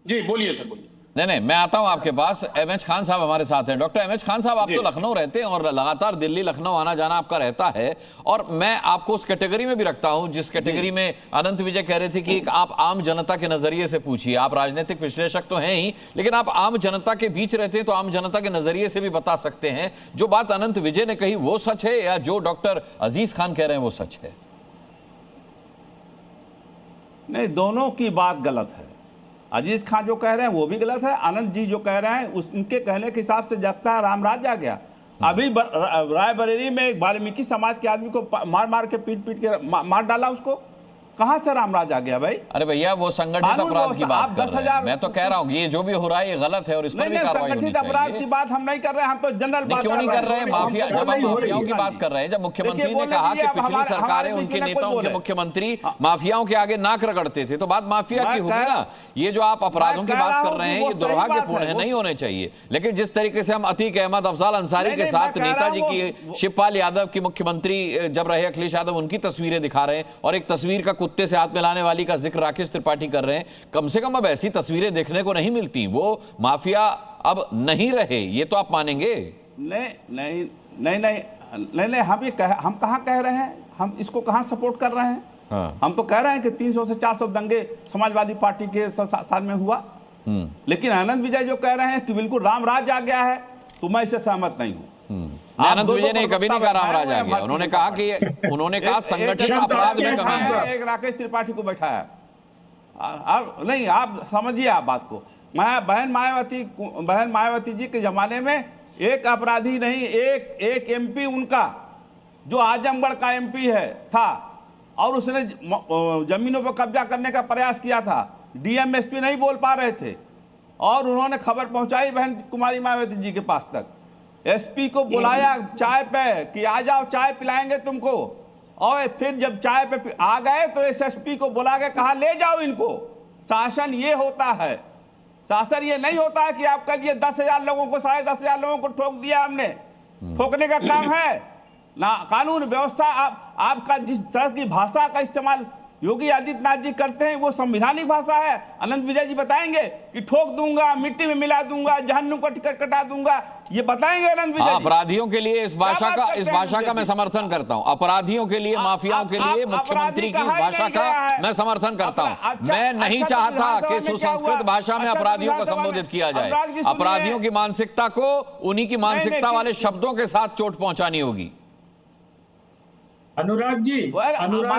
Speaker 6: जी बोलिए सर, बोलिए।
Speaker 1: नहीं, मैं आता हूं आपके पास। एमएच खान साहब हमारे साथ हैं। डॉक्टर एमएच खान साहब, आप तो लखनऊ रहते हैं और लगातार दिल्ली लखनऊ आना जाना आपका रहता है, और मैं आपको उस कैटेगरी में भी रखता हूं जिस कैटेगरी में अनंत विजय कह रहे थे कि आप आम जनता के नजरिए से पूछिए। आप राजनीतिक विश्लेषक तो हैं ही, लेकिन आप आम जनता के बीच रहते हैं, तो आम जनता के नजरिए से भी बता सकते हैं जो बात अनंत विजय ने कही वो सच है, या जो डॉक्टर अजीज खान कह रहे हैं वो सच है?
Speaker 8: नहीं, दोनों की बात गलत है। अजीज खान जो कह रहे हैं वो भी गलत है, आनंद जी जो कह रहे हैं उनके कहने के हिसाब से जगता है रामराज आ गया। अभी रायबरेली में एक वाल्मीकि समाज के आदमी को मार मार के पीट के मार डाला, उसको कहां से रामराज आ गया भाई?
Speaker 1: अरे भैया वो संगठित अपराध की बात कर रहे हैं। मैं तो कह रहा हूं ये जो भी हो रहा है ये गलत है और इस पर भी कार्रवाई होनी चाहिए।
Speaker 8: संगठित अपराध की बात हम नहीं कर रहे हैं, हम तो जनरल बात
Speaker 1: क्यों नहीं कर रहे हैं? माफिया, जब हम माफियाओं की बात कर रहे हैं, जब मुख्यमंत्री ने कहा कि पिछली सरकारें, उनके नेताओं के मुख्यमंत्री माफियाओं के आगे नाक रगड़ते थे, तो बात माफिया की होगी ना। ये जो आप अपराधों की बात कर रहे हैं ये दुर्भाग्यपूर्ण है, नहीं होने चाहिए। लेकिन जिस तरीके से हम अतीक अहमद, अफजाल अंसारी के साथ नेताजी की, शिवपाल यादव की, मुख्यमंत्री जब रहे अखिलेश यादव, उनकी तस्वीरें दिखा रहे हैं, और एक तस्वीर का कुत्ते से हाथ मिलाने वाली का जिक्र राकेश त्रिपाठी कर रहे हैं, कम से कम अब ऐसी तस्वीरें देखने को नहीं मिलती। वो माफिया अब नहीं रहे, ये तो आप मानेंगे?
Speaker 8: नहीं, हम कहां कह रहे हैं? हम इसको कहां सपोर्ट कर रहे हैं? हाँ। हम तो कह रहे हैं कि 300 से 400 दंगे समाजवादी पार्टी के साल में हुआ। लेकिन आनंद विजय जो कह रहे हैं कि बिल्कुल रामराज आ गया है, तो मैं इससे सहमत नहीं हूं।
Speaker 1: आनंद विजय ने कभी नहीं कहा रामराज आ गया। उन्होंने कहा कि उन्होंने कहा संगठित अपराध में कमी है।
Speaker 8: एक राकेश त्रिपाठी को बैठाया। नहीं, आप समझिए आप बात को। बहन मायावती जी के जमाने में एक अपराधी नहीं, एक एमपी उनका जो आजमगढ़ का एमपी था, और उसने जमीनों पर कब्जा करने का प्रयास किया था। डीएम एसपी नहीं बोल पा रहे थे, और उन्होंने खबर पहुंचाई बहन कुमारी मायावती जी के पास तक। एसपी को बुलाया चाय पे कि आ जाओ चाय पिलाएंगे तुमको, और फिर जब चाय पे आ गए तो एसएसपी को बुला के कहा ले जाओ इनको। शासन ये होता है, शासन ये नहीं होता है कि आप कह दिए 10,000 लोगों को, 10,500 लोगों को ठोक दिया हमने। ठोकने का काम है ना, कानून व्यवस्था। आपका जिस तरह की भाषा का इस्तेमाल योगी आदित्यनाथ जी करते हैं वो संवैधानिक भाषा है? अनंत विजय जी बताएंगे कि ठोक दूंगा, मिट्टी में मिला दूंगा, जहन्नुम का टिकट कटा दूंगा, ये बताएंगे अनंत विजय जी?
Speaker 1: अपराधियों के लिए इस भाषा का मैं समर्थन करता हूं। अपराधियों के लिए, माफियाओं के लिए मुख्यमंत्री की इस भाषा का मैं समर्थन करता हूं। मैं नहीं चाहता कि सुसंस्कृत भाषा में अपराधियों को संबोधित किया जाए। अपराधियों की मानसिकता को उन्हीं की मानसिकता वाले शब्दों के साथ चोट पहुंचानी होगी।
Speaker 7: अनुराग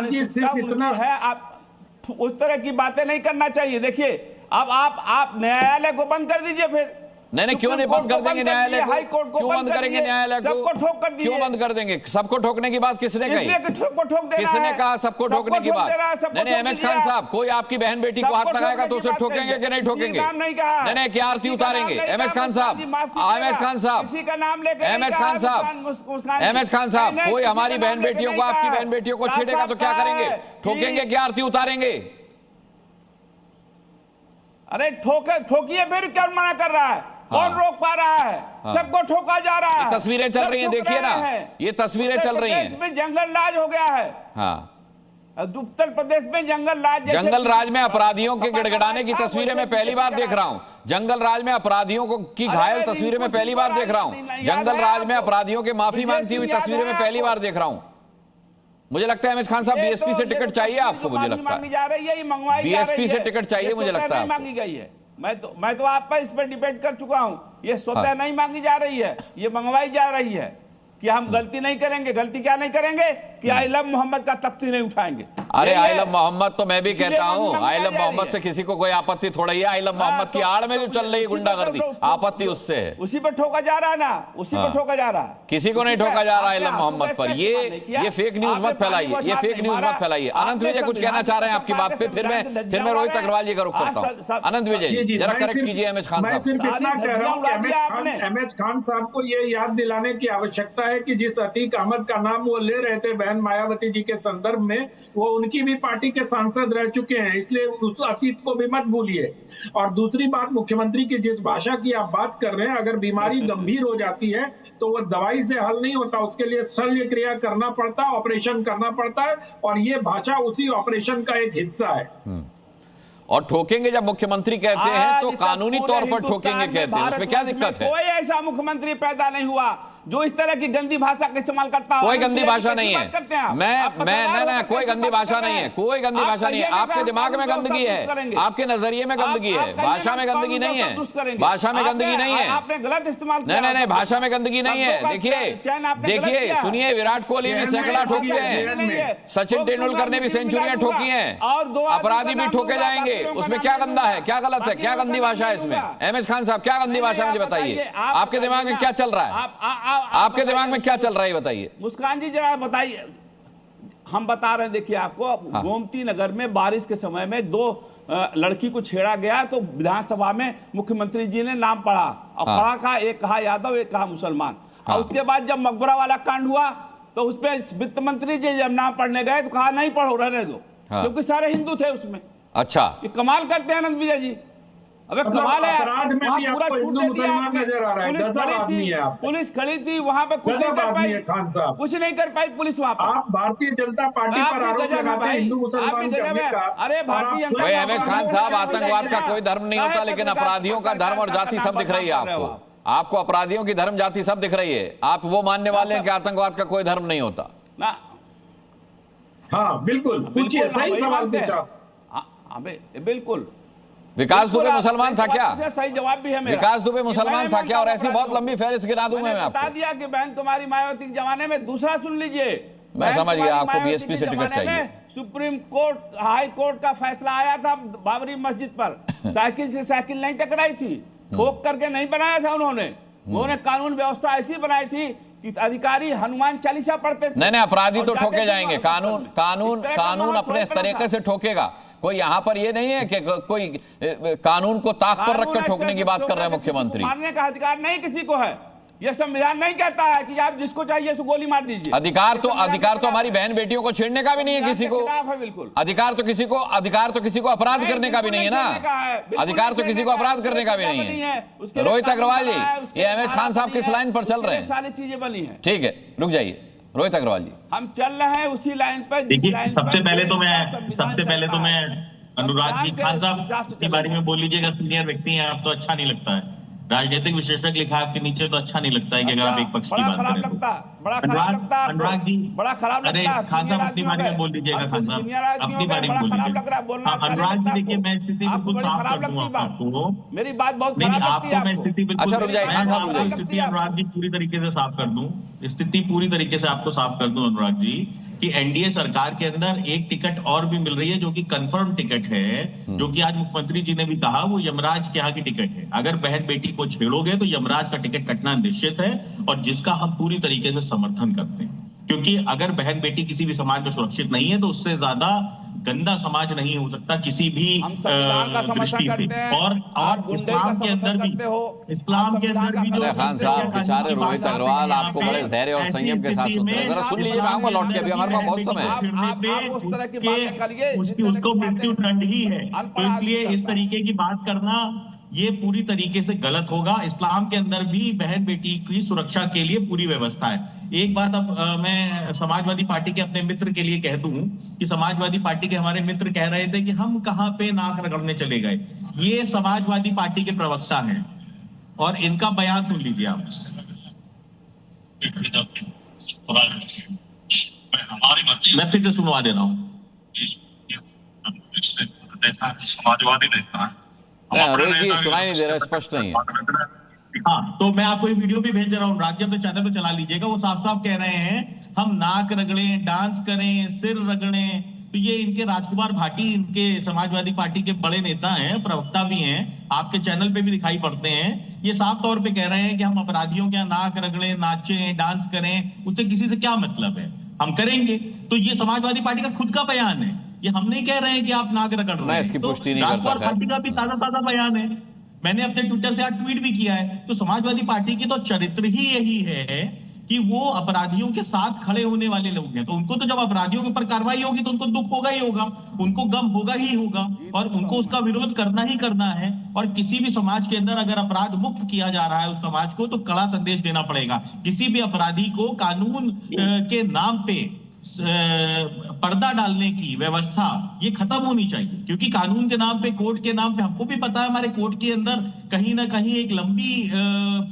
Speaker 7: जी सिर्फ इतना
Speaker 8: है, आप उस तरह की बातें नहीं करना चाहिए। देखिए अब आप न्यायालय को बंद कर दीजिए फिर।
Speaker 1: नहीं, क्यों नहीं बंद कर देंगे न्यायालय को?
Speaker 8: हाई कोर्ट को
Speaker 1: क्यों बंद करेंगे न्यायालय को?
Speaker 8: सबको ठोक कर दिए।
Speaker 1: क्यों बंद कर देंगे? सबको ठोकने की बात किसने कही? किसने कहा सबको ठोकने की बात? नहीं, अहमद खान साहब, कोई आपकी बहन बेटी को हाथ लगाएगा तो उसे ठोकेंगे कि नहीं ठोकेंगे? नहीं, क्या आरती उतारेंगे? अहमद खान साहब, अहमद खान साहब, अहमद खान साहब, अहमद खान साहब, कोई हमारी बहन बेटियों को, आपकी बहन बेटियों को छेड़ेगा तो क्या करेंगे? ठोकेंगे क्या आरती उतारेंगे?
Speaker 8: अरे ठोकिए फिर, क्या मना कर रहा है? कौन रोक पा रहा है? सबको ठोका जा रहा है।
Speaker 1: तस्वीरें चल रही हैं, देखिए ना, ये तस्वीरें चल रही हैं।
Speaker 8: इसमें जंगल राज हो गया है।
Speaker 1: हाँ,
Speaker 8: उत्तर प्रदेश में जंगल राज,
Speaker 1: जंगल राज में अपराधियों के गिड़गिड़ाने की तस्वीरें मैं पहली बार देख रहा हूं। जंगल राज में अपराधियों को की घायल तस्वीरें मैं पहली बार देख रहा हूं। जंगल राज में अपराधियों के माफी मांगती हुई तस्वीरें मैं पहली बार देख रहा हूं। मुझे लगता है अहमद खान साहब, बीएसपी से टिकट चाहिए आपको? मुझे लगता है बीएसपी से टिकट चाहिए, मुझे लगता है
Speaker 8: मांगी गई है। मैं तो आप पर इस पर डिबेट कर चुका हूं। ये स्वतः नहीं मांगी जा रही है, ये मंगवाई जा रही है कि हम गलती नहीं करेंगे। गलती क्या नहीं करेंगे कि आई लव मोहम्मद का तख्ती नहीं उठाएंगे।
Speaker 1: अरे आई लव मोहम्मद तो मैं भी कहता हूं, आई लव मोहम्मद से किसी को कोई आपत्ति थोड़ा ही है। आई लव मोहम्मद की आड़ में जो चल रही है गुंडागर्दी, आपत्ति उससे है।
Speaker 8: उसी पर ठोका जा रहा है ना, उसी पर ठोका जा रहा है।
Speaker 1: किसी को नहीं ठोका जा रहा आई लव मोहम्मद पर। ये फेक न्यूज मत फैलाइए, ये फेक न्यूज मत फैलाइए। अनंत विजय कुछ कहना चाह रहे हैं आपकी बात पे, फिर मैं रोहित अग्रवाल जी का रुख करता हूं। अनंत विजय जी जरा करेक्ट कीजिए अहमद खान साहब।
Speaker 7: मैं सिर्फ इतना कह रहा हूं कि अहमद खान साहब को ये याद दिलाने की आवश्यकता है कि जिस अतीक अहमद का नाम वो ले रहे थे बहन मायावती जी के संदर्भ में, वो उनकी भी पार्टी के सांसद रह चुके हैं, इसलिए उस अतीत को भी मत भूलिए। और दूसरी बात, मुख्यमंत्री की जिस भाषा की आप बात कर रहे हैं, अगर बीमारी गंभीर हो जाती है तो वो दवाई से हल नहीं होता, उसके लिए शल्य क्रिया करना पड़ता है, ऑपरेशन करना पड़ता है, और ये भाषा उसी ऑपरेशन का एक हिस्सा है।
Speaker 1: और ठोकेंगे जब मुख्यमंत्री कहते हैं तो कानूनी तौर पर ठोकेंगे कहते हैं, उसमें क्या दिक्कत है?
Speaker 8: कोई ऐसा मुख्यमंत्री पैदा नहीं हुआ जो इस तरह की गंदी भाषा का इस्तेमाल करता है।
Speaker 1: कोई गंदी भाषा नहीं है, मैं कोई गंदी भाषा नहीं है, कोई गंदी भाषा नहीं है। आपके दिमाग में गंदगी है, आपके नजरिए में गंदगी है, भाषा में गंदगी नहीं है, भाषा में गंदगी नहीं है।
Speaker 8: आपने गलत इस्तेमाल किया।
Speaker 1: नहीं, भाषा में गंदगी नहीं है। देखिए सुनिए, विराट कोहली भी सैकड़ा ठोके हैं, सचिन तेंदुलकर ने भी सेंचुरियां ठोकी हैं, अपराधी भी ठोके जाएंगे। उसमें क्या गंदा है, क्या गलत है, क्या गंदी भाषा है इसमें? अहमद खान साहब, क्या गंदी भाषा मुझे बताइए। आपके दिमाग में क्या चल रहा है? आपके दिमाग में क्या चल रहा है बताइए।
Speaker 8: मुस्कान जी जरा बताइए। हम बता रहे हैं, देखिए आपको, गोमती नगर में बारिश के समय में 2 लड़की को छेड़ा गया तो विधानसभा में मुख्यमंत्री जी ने नाम पढ़ा, और पढ़ा का एक कहा यादव, एक कहा मुसलमान। और उसके बाद जब मकबरा वाला कांड हुआ तो उसमें वित्त मंत्री जी जब नाम पढ़ने गए तो कहा नहीं पढ़ो, रहने दो, क्योंकि सारे हिंदू थे उसमें।
Speaker 1: अच्छा,
Speaker 8: ये कमाल करते हैं अनंत विजय जी। अबे कमाल है, वहाँ पूरा छूट दे दिया आपने। पुलिस खड़ी थी वहाँ पे, कुछ नहीं कर पाई खान साहब, कुछ नहीं कर पाई पुलिस वहाँ पर।
Speaker 7: आप भारतीय जनता पार्टी पर आरोप लगाते हैं हिंदू मुसलमान करने का।
Speaker 8: अरे भारतीय
Speaker 1: अहमद खान साहब, आतंकवाद का कोई धर्म नहीं होता, लेकिन अपराधियों का धर्म और जाति सब दिख रही है आपको अपराधियों की धर्म जाति सब दिख रही है। आप वो मानने वाले हैं कि आतंकवाद का कोई धर्म नहीं होता
Speaker 7: ना? हाँ बिल्कुल, पूछिए, सही सवाल पूछा।
Speaker 8: बिल्कुल।
Speaker 1: विकास दुबे मुसलमान था क्या?
Speaker 8: सही जवाब भी है मेरा।
Speaker 1: विकास दुबे मुसलमान था क्या? और ऐसी बहुत लंबी फहरिस्त गिना दूं मैं आपको।
Speaker 8: बता दिया कि बहन कुमारी मायावती के जमाने में। दूसरा सुन लीजिए,
Speaker 1: मैं समझ गया आपको बीएसपी से टिकट चाहिए।
Speaker 8: सुप्रीम कोर्ट, हाई कोर्ट का फैसला आया था बाबरी मस्जिद पर, साइकिल से साइकिल नहीं टकराई थी, ठोक करके नहीं बनाया था उन्होंने कानून व्यवस्था ऐसी बनाई थी कि अधिकारी हनुमान चालीसा पढ़ते थे।
Speaker 1: नहीं, अपराधी तो ठोके जाएंगे, कानून अपने तरीके से ठोकेगा। कोई यहाँ पर ये नहीं है कि कोई कानून को ताक पर रखकर ठोकने की बात कर रहे हैं मुख्यमंत्री।
Speaker 8: मारने का अधिकार नहीं किसी को है, यह संविधान नहीं कहता है कि आप जिसको चाहिए उसको गोली मार दीजिए।
Speaker 1: अधिकार तो हमारी बहन बेटियों को छेड़ने का भी नहीं है किसी को।
Speaker 8: बिल्कुल अधिकार
Speaker 1: तो किसी को अपराध करने का भी नहीं है ना। अधिकार तो किसी को अपराध करने का भी नहीं है। रोहित अग्रवाल जी, ये अहमद खान साहब किस लाइन पर चल रहे हैं?
Speaker 8: सारी चीजें बनी है।
Speaker 1: ठीक है, रुक जाइए रोहित अग्रवाल जी,
Speaker 8: हम चल रहे हैं उसी लाइन पर।
Speaker 9: देखिए, सबसे पहले तो मैं अनुराग जी खान साहब के बारे में बोल लीजिएगा, सीनियर व्यक्ति हैं आप, तो अच्छा नहीं लगता है। राजनीतिक विश्लेषक लिखा आपके नीचे तो अच्छा नहीं लगता है कि अगर आप एक पक्ष की बात करें तो। अनुराग जी,
Speaker 8: बड़ा खराब
Speaker 9: अरे खान साहब अपनी बारे में बोल लीजिएगा, खान साहब अपनी बारे में बोल लीजिएगा। अनुराग जी देखिए, मैं स्थिति बिल्कुल साफ कर दूंगा आपको,
Speaker 8: मेरी बात बहुत
Speaker 9: नहीं
Speaker 8: खराब
Speaker 9: आपको मैं स्थिति बिल्कुल स्थिति अनुराग जी पूरी तरीके से साफ कर दूं, स्थिति पूरी तरीके से आपको साफ कर दूं अनुराग जी, कि एनडीए सरकार के अंदर एक टिकट और भी मिल रही है जो कि कंफर्म टिकट है, जो कि आज मुख्यमंत्री जी ने भी कहा वो यमराज के यहाँ की टिकट है। अगर बहन बेटी को छेड़ोगे तो यमराज का टिकट कटना निश्चित है, और जिसका हम पूरी तरीके से समर्थन करते हैं, क्योंकि अगर बहन बेटी किसी भी समाज में सुरक्षित नहीं है तो उससे ज्यादा गंदा समाज नहीं हो सकता किसी भी दृष्टि से। और इस्लाम के अंदर भी जो
Speaker 1: खान साहब बेचारे रोहित अग्रवाल आपको बड़े धैर्य और संयम के साथ सुन रहे हैं, जरा सुन लीजिए, मैं आऊंगा लौट के, अभी हमारे पास बहुत समय है।
Speaker 9: उसको मृत्यु दंड ही है, तो इसलिए इस तरीके की बात करना ये पूरी तरीके से गलत होगा। इस्लाम के अंदर भी बहन बेटी की सुरक्षा के लिए पूरी व्यवस्था है। एक बात अब मैं समाजवादी पार्टी के अपने मित्र के लिए कह दूं कि समाजवादी पार्टी के हमारे मित्र कह रहे थे कि हम कहां पे नाक रगड़ने चले गए। ये समाजवादी पार्टी के प्रवक्ता हैं और इनका बयान सुन लीजिए आप। मैं फिर से सुनवा दे रहा हूँ।
Speaker 10: समाजवादी नेता है,
Speaker 1: रोहित जी सुनाई नहीं दे रहा, स्पष्ट नहीं है।
Speaker 9: हाँ, तो मैं आपको एक वीडियो भी भेज रहा हूँ, राज्य अपने चैनल पे चला लीजिएगा। वो साफ साफ कह रहे हैं हम नाक रगड़ें, डांस करें, सिर रगड़ें। तो ये इनके राजकुमार भाटी, इनके समाजवादी पार्टी के बड़े नेता हैं, प्रवक्ता भी हैं, आपके चैनल पे भी दिखाई पड़ते हैं। ये साफ तौर पे कह रहे हैं कि हम अपराधियों के नाक रगड़ें, नाचें, डांस करें, उससे किसी से क्या मतलब है, हम करेंगे। तो ये समाजवादी पार्टी का खुद का बयान है, ये हम नहीं कह रहे हैं कि आप नाक रगड़ रहे हैं।
Speaker 1: मैं इसकी पुष्टि नहीं करता।
Speaker 9: राजकुमार भाटी का भी ताजा बयान है, मैंने अपने ट्विटर से आज ट्वीट भी किया है। तो समाजवादी पार्टी की तो चरित्र ही यही है कि वो अपराधियों के साथ खड़े होने वाले लोग हैं। तो उनको तो जब अपराधियों के ऊपर कार्रवाई होगी तो उनको दुख होगा ही होगा, उनको गम होगा ही होगा, और उनको उसका विरोध करना ही करना है। और किसी भी समाज के अंदर अगर अपराध मुक्त किया जा रहा है उस समाज को, तो कड़ा संदेश देना पड़ेगा। किसी भी अपराधी को कानून के नाम पे पर्दा डालने की व्यवस्था ये खत्म होनी चाहिए, क्योंकि कानून के नाम पे, कोर्ट के नाम पे, हमको भी पता है हमारे कोर्ट के अंदर कहीं ना कहीं एक लंबी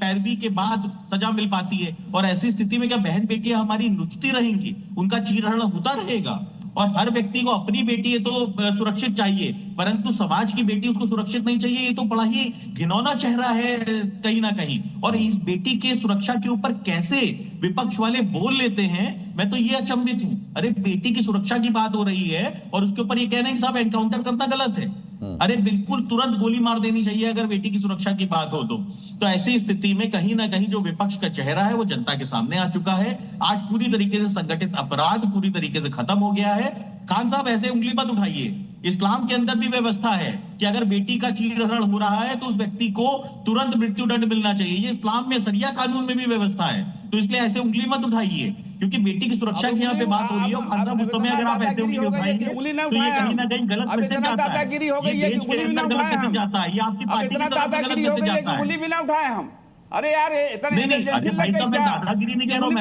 Speaker 9: पैरवी के बाद सजा मिल पाती है। और ऐसी स्थिति में क्या बहन बेटियां हमारी नुचती रहेंगी, उनका चीरहरण होता रहेगा? और हर व्यक्ति को अपनी बेटी है तो सुरक्षित चाहिए, परंतु समाज की बेटी उसको सुरक्षित नहीं चाहिए। ये तो बड़ा ही घिनौना चेहरा है कहीं ना कहीं। और इस बेटी के सुरक्षा के ऊपर कैसे विपक्ष वाले बोल लेते हैं, मैं तो ये अचंभित हूं। अरे बेटी की सुरक्षा की बात हो रही है और उसके ऊपर ये कह रहे हैं कि साहब एनकाउंटर करना गलत है। अरे बिल्कुल तुरंत गोली मार देनी चाहिए अगर बेटी की सुरक्षा की बात हो तो ऐसी स्थिति में कहीं ना कहीं जो विपक्ष का चेहरा है वो जनता के सामने आ चुका है। आज पूरी तरीके से संगठित अपराध पूरी तरीके से खत्म हो गया है। खान साहब ऐसे उंगली मत उठाइए, इस्लाम के अंदर भी व्यवस्था है कि अगर बेटी का चीरहरण हो रहा है तो उस व्यक्ति को तुरंत मृत्यु दंड मिलना चाहिए। ये इस्लाम में, शरिया कानून में भी व्यवस्था है। तो इसलिए ऐसे उंगली मत उठाइए, क्योंकि बेटी की सुरक्षा की यहाँ पे बात हो रही है। खान साहब उस समय अगर आप ऐसे उंगली उठाएंगे तो ये कहीं ना कहीं गलत मैसेज जाता है, ये देश के अंदर गलत मैसेज जाता है, ये आपकी पार्टी की तरफ गलत मैसेज जाता है।
Speaker 8: अरे यार
Speaker 9: नहीं, भाई साहब मैं दादागिरी नहीं कह रहा हूँ,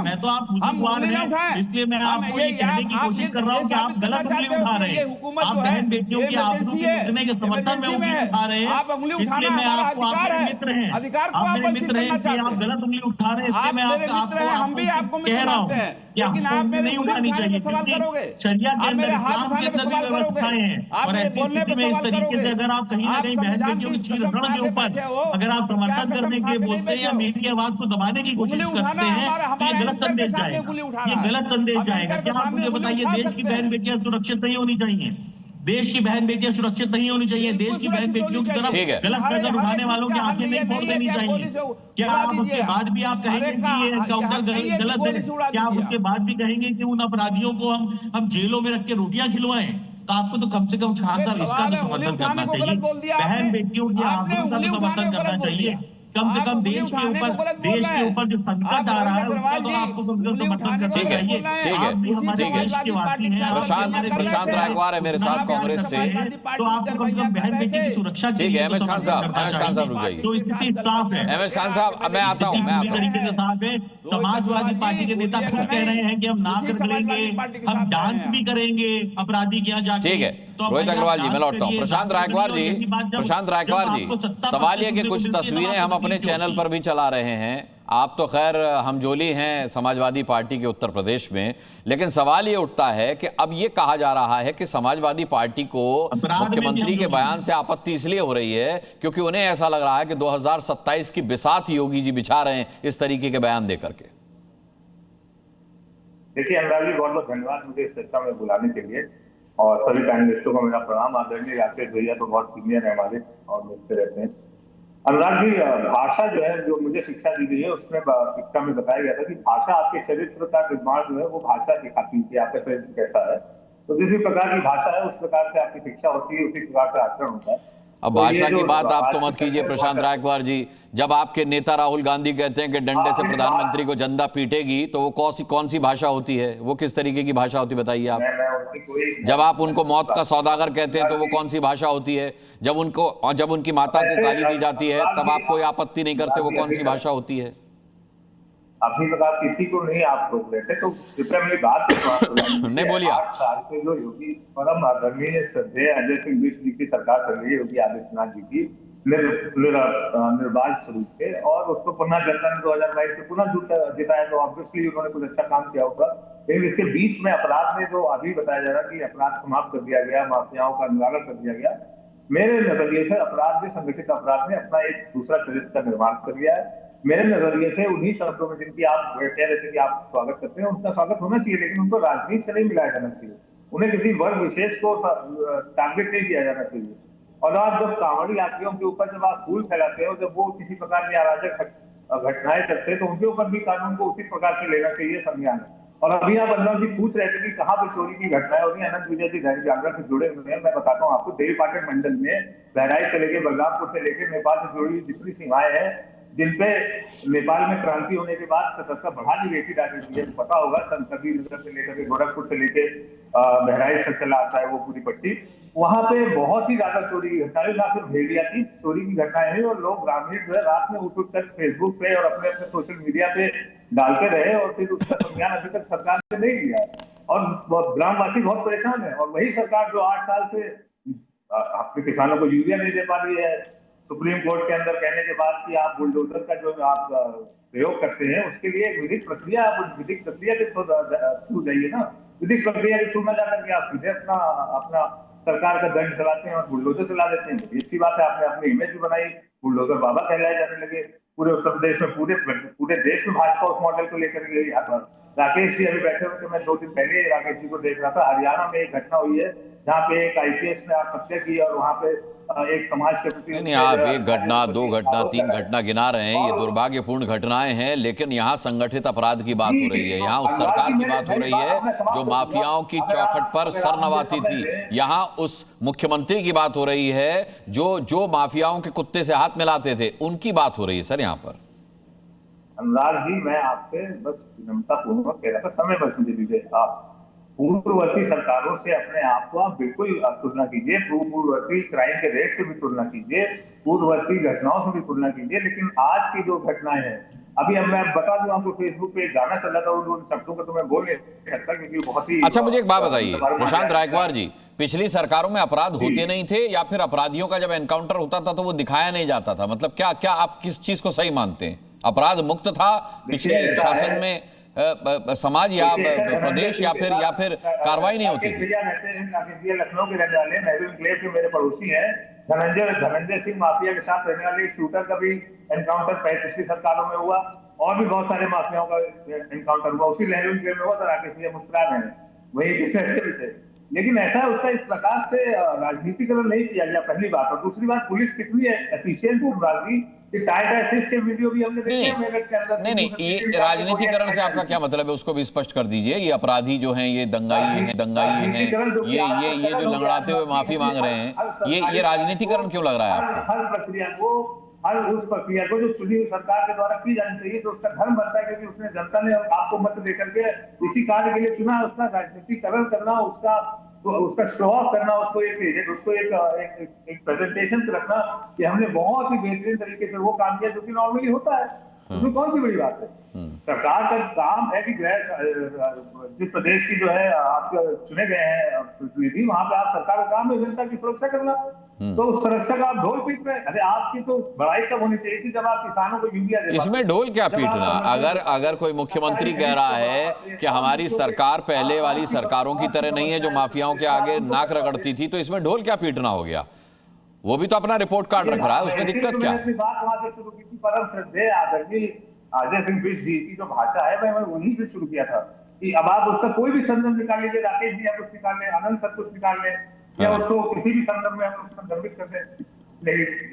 Speaker 9: मैं तो आप मुसलमान हैं, इसलिए मैं आपको ये कहने की कोशिश कर रहा हूँ कि आप गलत उंगली उठा रहे हैं। आप बहन बेटियों की आबरू के लूटने के समर्थन में उंगली उठा रहे हैं, इसलिए मैं आपको, आप मेरे मित्र हैं, आप मेरे मित्र हैं, इसलिए आप गलत उंगली उठा रहे हैं, इसलिए मैं आपको कह रहा हूँ कि आपको नहीं उठानी चाहिए, क्योंकि शरिया के अंदर, इस्लाम के अंदर भी व्यवस्थाएं हैं। और ऐसी स्थिति में इस तरीके से अगर आप कहीं ना कहीं बहन बेटियों की चीरहरण के ऊपर अगर आप समर्थन करने के लिए बोलते हैं या मेरी आवाज को दबाने की कोशिश करते हैं, तो ये गलत संदेश जाएगा, ये गलत संदेश जाएगा। क्या आप मुझे बताइए, देश की बहन बेटियां सुरक्षित नहीं होनी चाहिए? देश की बहन बेटियां सुरक्षित नहीं होनी चाहिए? देश की बहन बेटियों की तरफ गलत कदम उठाने वालों की आंखें नहीं फोड़ देनी चाहिए? क्या आप उसके बाद भी आप कहेंगे कि ये एनकाउंटर गलत है? क्या आप उसके बाद भी कहेंगे कि उन अपराधियों को हम जेलों में रख के रोटियां खिलवाएं? तो आपको तो कम से कम खान साहब इसका तो समर्थन करना चाहिए, बहन बेटियों की आबरू का तो समर्थन करना चाहिए। कम से कम देश के ऊपर जो संकट आ रहा है उसका तो आपको कम से कम समर्थन करना चाहिए। आप भी हमारे देश के वासी हैं।
Speaker 1: प्रशांत रायकवार है मेरे साथ कांग्रेस से,
Speaker 9: तो आपको कम से कम बहन बेटी की सुरक्षा के लिए
Speaker 1: अहमद खान साहब रुक जाइए।
Speaker 9: तो स्थिति साफ है
Speaker 1: अहमद खान साहब, अब मैं आता हूँ।
Speaker 9: तरीके से साफ है। समाजवादी पार्टी के नेता खुद कह रहे हैं कि हम नाक करेंगे, हम डांस भी करेंगे अपराधी के यहाँ जाके।
Speaker 1: ठीक है, रोहित अग्रवाल जी मैं लौटता हूँ। प्रशांत रायकवार जी, सवाल ये कि कुछ तस्वीरें हम अपने चैनल पर भी चला रहे हैं। आप तो खैर हमजोली हैं समाजवादी पार्टी के उत्तर प्रदेश में, लेकिन सवाल ये उठता है कि अब ये कहा जा रहा है कि समाजवादी पार्टी को मुख्यमंत्री के बयान से आपत्ति इसलिए हो रही है क्योंकि उन्हें ऐसा लग रहा है कि 2027 की बिसात योगी जी बिछा रहे हैं इस तरीके के बयान देकर के।
Speaker 11: देखिए अनुराग जी, बहुत बहुत धन्यवाद मुझे इस चर्चा में बुलाने के लिए, और सभी पैनलिस्टों को मेरा प्रणाम। आदरणीय राकेश भैया तो बहुत सीनियर है हमारे और मिलते रहते हैं। अनुराग जी, भाषा जो है, जो मुझे शिक्षा दी गई है उसमें शिक्षा में बताया गया था कि भाषा आपके चरित्र का निर्माण जो है वो भाषा दिखाती है कि आपका चरित्र कैसा है। तो जिस भी प्रकार की भाषा है उस प्रकार से आपकी शिक्षा होती है, उसी प्रकार से आचरण होता है।
Speaker 1: अब भाषा की बात आप तो मत कीजिए प्रशांत रायकवार जी। जब आपके नेता राहुल गांधी कहते हैं कि डंडे से प्रधानमंत्री को जनता पीटेगी, तो वो कौन सी भाषा होती है? वो किस तरीके की भाषा होती है बताइए आप। जब आप उनको मौत का सौदागर कहते हैं तो वो कौन सी भाषा होती है? जब उनकी माता को गाली दी जाती है तब आप कोई आपत्ति नहीं करते, वो कौन सी भाषा होती है?
Speaker 11: अपनी प्रकार किसी को नहीं आप रोक रहे थे, तो कृपया मेरी बात
Speaker 1: नहीं बोलिए।
Speaker 11: 8 साल से जो योगी परम आदरणीय श्रद्धेय अजय सिंह बिष्ट जी की सरकार चल रही है, योगी आदित्यनाथ जी की निर्बाध स्वरूप से, और उसको पुनः जनता ने 2022 में पुनः जिताया, तो ऑब्वियसली उन्होंने कुछ अच्छा काम किया होगा। लेकिन इसके बीच में अपराध में जो अभी बताया जा रहा है कि अपराध समाप्त कर दिया गया, माफियाओं का निराकरण कर दिया गया, मेरे नजरिए से अपराध में, संगठित अपराध में अपना एक दूसरा चरित्र का निर्माण कर लिया है। मेरे नजरिए से उन्हीं शब्दों में जिनकी आप कह रहे थे कि आप स्वागत करते हैं, उनका स्वागत होना चाहिए, लेकिन उनको राजनीति से नहीं मिलाया जाना चाहिए। उन्हें किसी वर्ग विशेष को टारगेट नहीं किया जाना चाहिए। और आप जब कांवड़ी यात्रियों के ऊपर जब आप फूल फैलाते हो, जब वो किसी प्रकार की अराजक घटनाएं करते हैं, तो उनके ऊपर भी कानून को उसी प्रकार से लेना चाहिए संज्ञान। और अभी आप अनंत जी पूछ रहे थे कि कहाँ पे चोरी की घटनाएं हो रही है। अनंत विजय जी दैनिक जागरण से जुड़े हुए हैं, मैं बताता हूँ आपको। देवी पाटन मंडल में बहराइच से लेकर बलरामपुर से लेकर नेपाल से जुड़ी जितनी सीमाएं हैं, जिनपे नेपाल में क्रांति होने के बाद सतर्कता बढ़ा दी गई थी, पता होगा, संसदीय नगर से लेकर गोरखपुर से लेकर बहराइच से चला आता है वो पूरी पट्टी, वहां पे बहुत ही ज्यादा चोरी की घटनाएं, ना सिर्फ भेड़िया की चोरी की घटनाएं हैं। और लोग ग्रामीण जो है रात में उठ कर फेसबुक पे और अपने अपने सोशल मीडिया पे डालते रहे, और फिर उसका संज्ञान अभी तक सरकार ने नहीं लिया, और ग्रामवासी बहुत परेशान है। और वही सरकार जो 8 साल से अपने किसानों को यूरिया नहीं दे पा रही है, सुप्रीम कोर्ट के अंदर कहने के बाद कि आप बुलडोजर का जो आप प्रयोग करते हैं उसके लिए एक विधिक प्रक्रिया, आप विधिक प्रक्रिया के थ्रू जाइए ना। विधिक प्रक्रिया के थ्रू न जाकर के आप सीधे अपना सरकार का दंड चलाते हैं और बुलडोजर चला देते हैं। तो अच्छी बात है, आपने अपनी इमेज भी बनाई, बुलडोजर बाबा कहलाए जाने लगे पूरे उत्तर प्रदेश में, पूरे देश में भाजपा उस मॉडल को लेकर गई। राकेश जी अभी बैठे हुए थे, मैं 2 दिन पहले राकेश जी को देख रहा था। हरियाणा में एक घटना हुई है जहाँ पे एक IPS ने आत्महत्या की, और वहाँ पे एक समाज के प्रति
Speaker 1: नहीं, आप 1 घटना 2 घटना 3 घटना गिना रहे हैं, ये दुर्भाग्यपूर्ण घटनाएं हैं, लेकिन यहाँ संगठित अपराध की बात हो रही है, यहाँ उस सरकार की बात हो रही है जो माफियाओं की चौखट पर सर नवाती थी। यहाँ उस मुख्यमंत्री की बात हो रही है जो माफियाओं के कुत्ते से हाथ मिलाते थे, उनकी बात हो रही है सर यहाँ पर।
Speaker 11: अनुराग जी, मैं आपसे बस विनम्रतापूर्वक कह रहा था, समय बस मुझे दीजिए। आप पूर्ववर्ती सरकारों से अपने आप को आप बिल्कुल तुलना कीजिए, पूर्ववर्ती क्राइम के रेट से भी तुलना कीजिए, पूर्ववर्ती घटनाओं से भी तुलना कीजिए, लेकिन आज की जो घटनाएं हैं, अभी अब मैं बता दूं आपको, फेसबुक पे एक गाना चल रहा था, उन शब्दों को तो मैं बोल नहीं सकता क्योंकि बहुत ही।
Speaker 1: अच्छा, मुझे एक बात बताइए प्रशांत रायकवार जी, पिछली सरकारों में अपराध होते नहीं थे, या फिर अपराधियों का जब एनकाउंटर होता था तो वो दिखाया नहीं जाता था? मतलब क्या आप किस चीज को सही मानते हैं? अपराध मुक्त था पिछले शासन में समाज या प्रदेश, या फिर कार्रवाई नहीं होती थी?
Speaker 11: लखनऊ के रहने वाले, नेहरू एन्क्लेव के मेरे पड़ोसी हैं, धनंजय सिंह माफिया के साथ रहने वाले एक शूटर का भी एनकाउंटर पिछली सरकारों में हुआ, और भी बहुत सारे माफियाओं का एनकाउंटर हुआ, उसी नेहरू एन्क्लेव में हुआ था। राकेश जी मुस्कुरा रहे हैं, वही भी थे। लेकिन ऐसा उसका इस प्रकार से राजनीतिकरण नहीं किया गया, पहली बात। और दूसरी बात, पुलिस कितनी एफिशिएंट है, के वीडियो भी हमने देखे।
Speaker 1: नहीं, ये राजनीतिकरण से आपका क्या मतलब है, उसको भी स्पष्ट कर दीजिए। ये अपराधी जो हैं, ये दंगाई हैं, ये जो लंगड़ाते हुए माफी मांग रहे हैं, ये राजनीतिकरण क्यों लग रहा है आपको?
Speaker 11: हर प्रक्रिया को हर उस प्रक्रिया को जो चुनी हुई सरकार के द्वारा की जानी चाहिए, तो उसका धर्म बनता है, क्योंकि उसने जनता ने आपको मत देकर के इसी कार्य के लिए चुना। उसका राजनीतिकरण करना, उसका शो ऑफ करना, उसको एक प्रेजेंटेशन रखना कि हमने बहुत ही बेहतरीन तरीके से वो काम किया, जो कि नॉर्मली होता है, उसमें कौन सी बड़ी बात है। सरकार का काम है कि जिस प्रदेश की जो है आप चुने गए हैं प्रतिनिधि, वहां पे आप सरकार का काम है जनता की सुरक्षा करना, तो उस सुरक्षा का आप ढोल पीट रहे हैं। अरे आपकी तो बड़ाई तब होनी चाहिए कि जब आप किसानों को यूरिया दे।
Speaker 1: इसमें ढोल क्या पीटना? अगर कोई मुख्यमंत्री कह रहा है कि हमारी सरकार पहले वाली सरकारों की तरह नहीं है जो माफियाओं के आगे नाक रगड़ती थी, तो इसमें ढोल क्या पीटना हो गया? वो भी तो अपना रिपोर्ट कार्ड रख रहा है, उसमें दिक्कत क्या है?
Speaker 11: बात वहां से शुरू की थी, परम श्रद्धेय आदरणीय अजय सिंह बिष्ट जी की जो भाषा है, मैं वहीं से शुरू किया था कि अब आप उसका कोई भी संदर्भ निकाल लीजिए, राकेश जी आप कुछ निकाल लें, आनंद सर कुछ निकाल लें, या उसको किसी भी संदर्भ में हम उसको संदर्भित कर दें,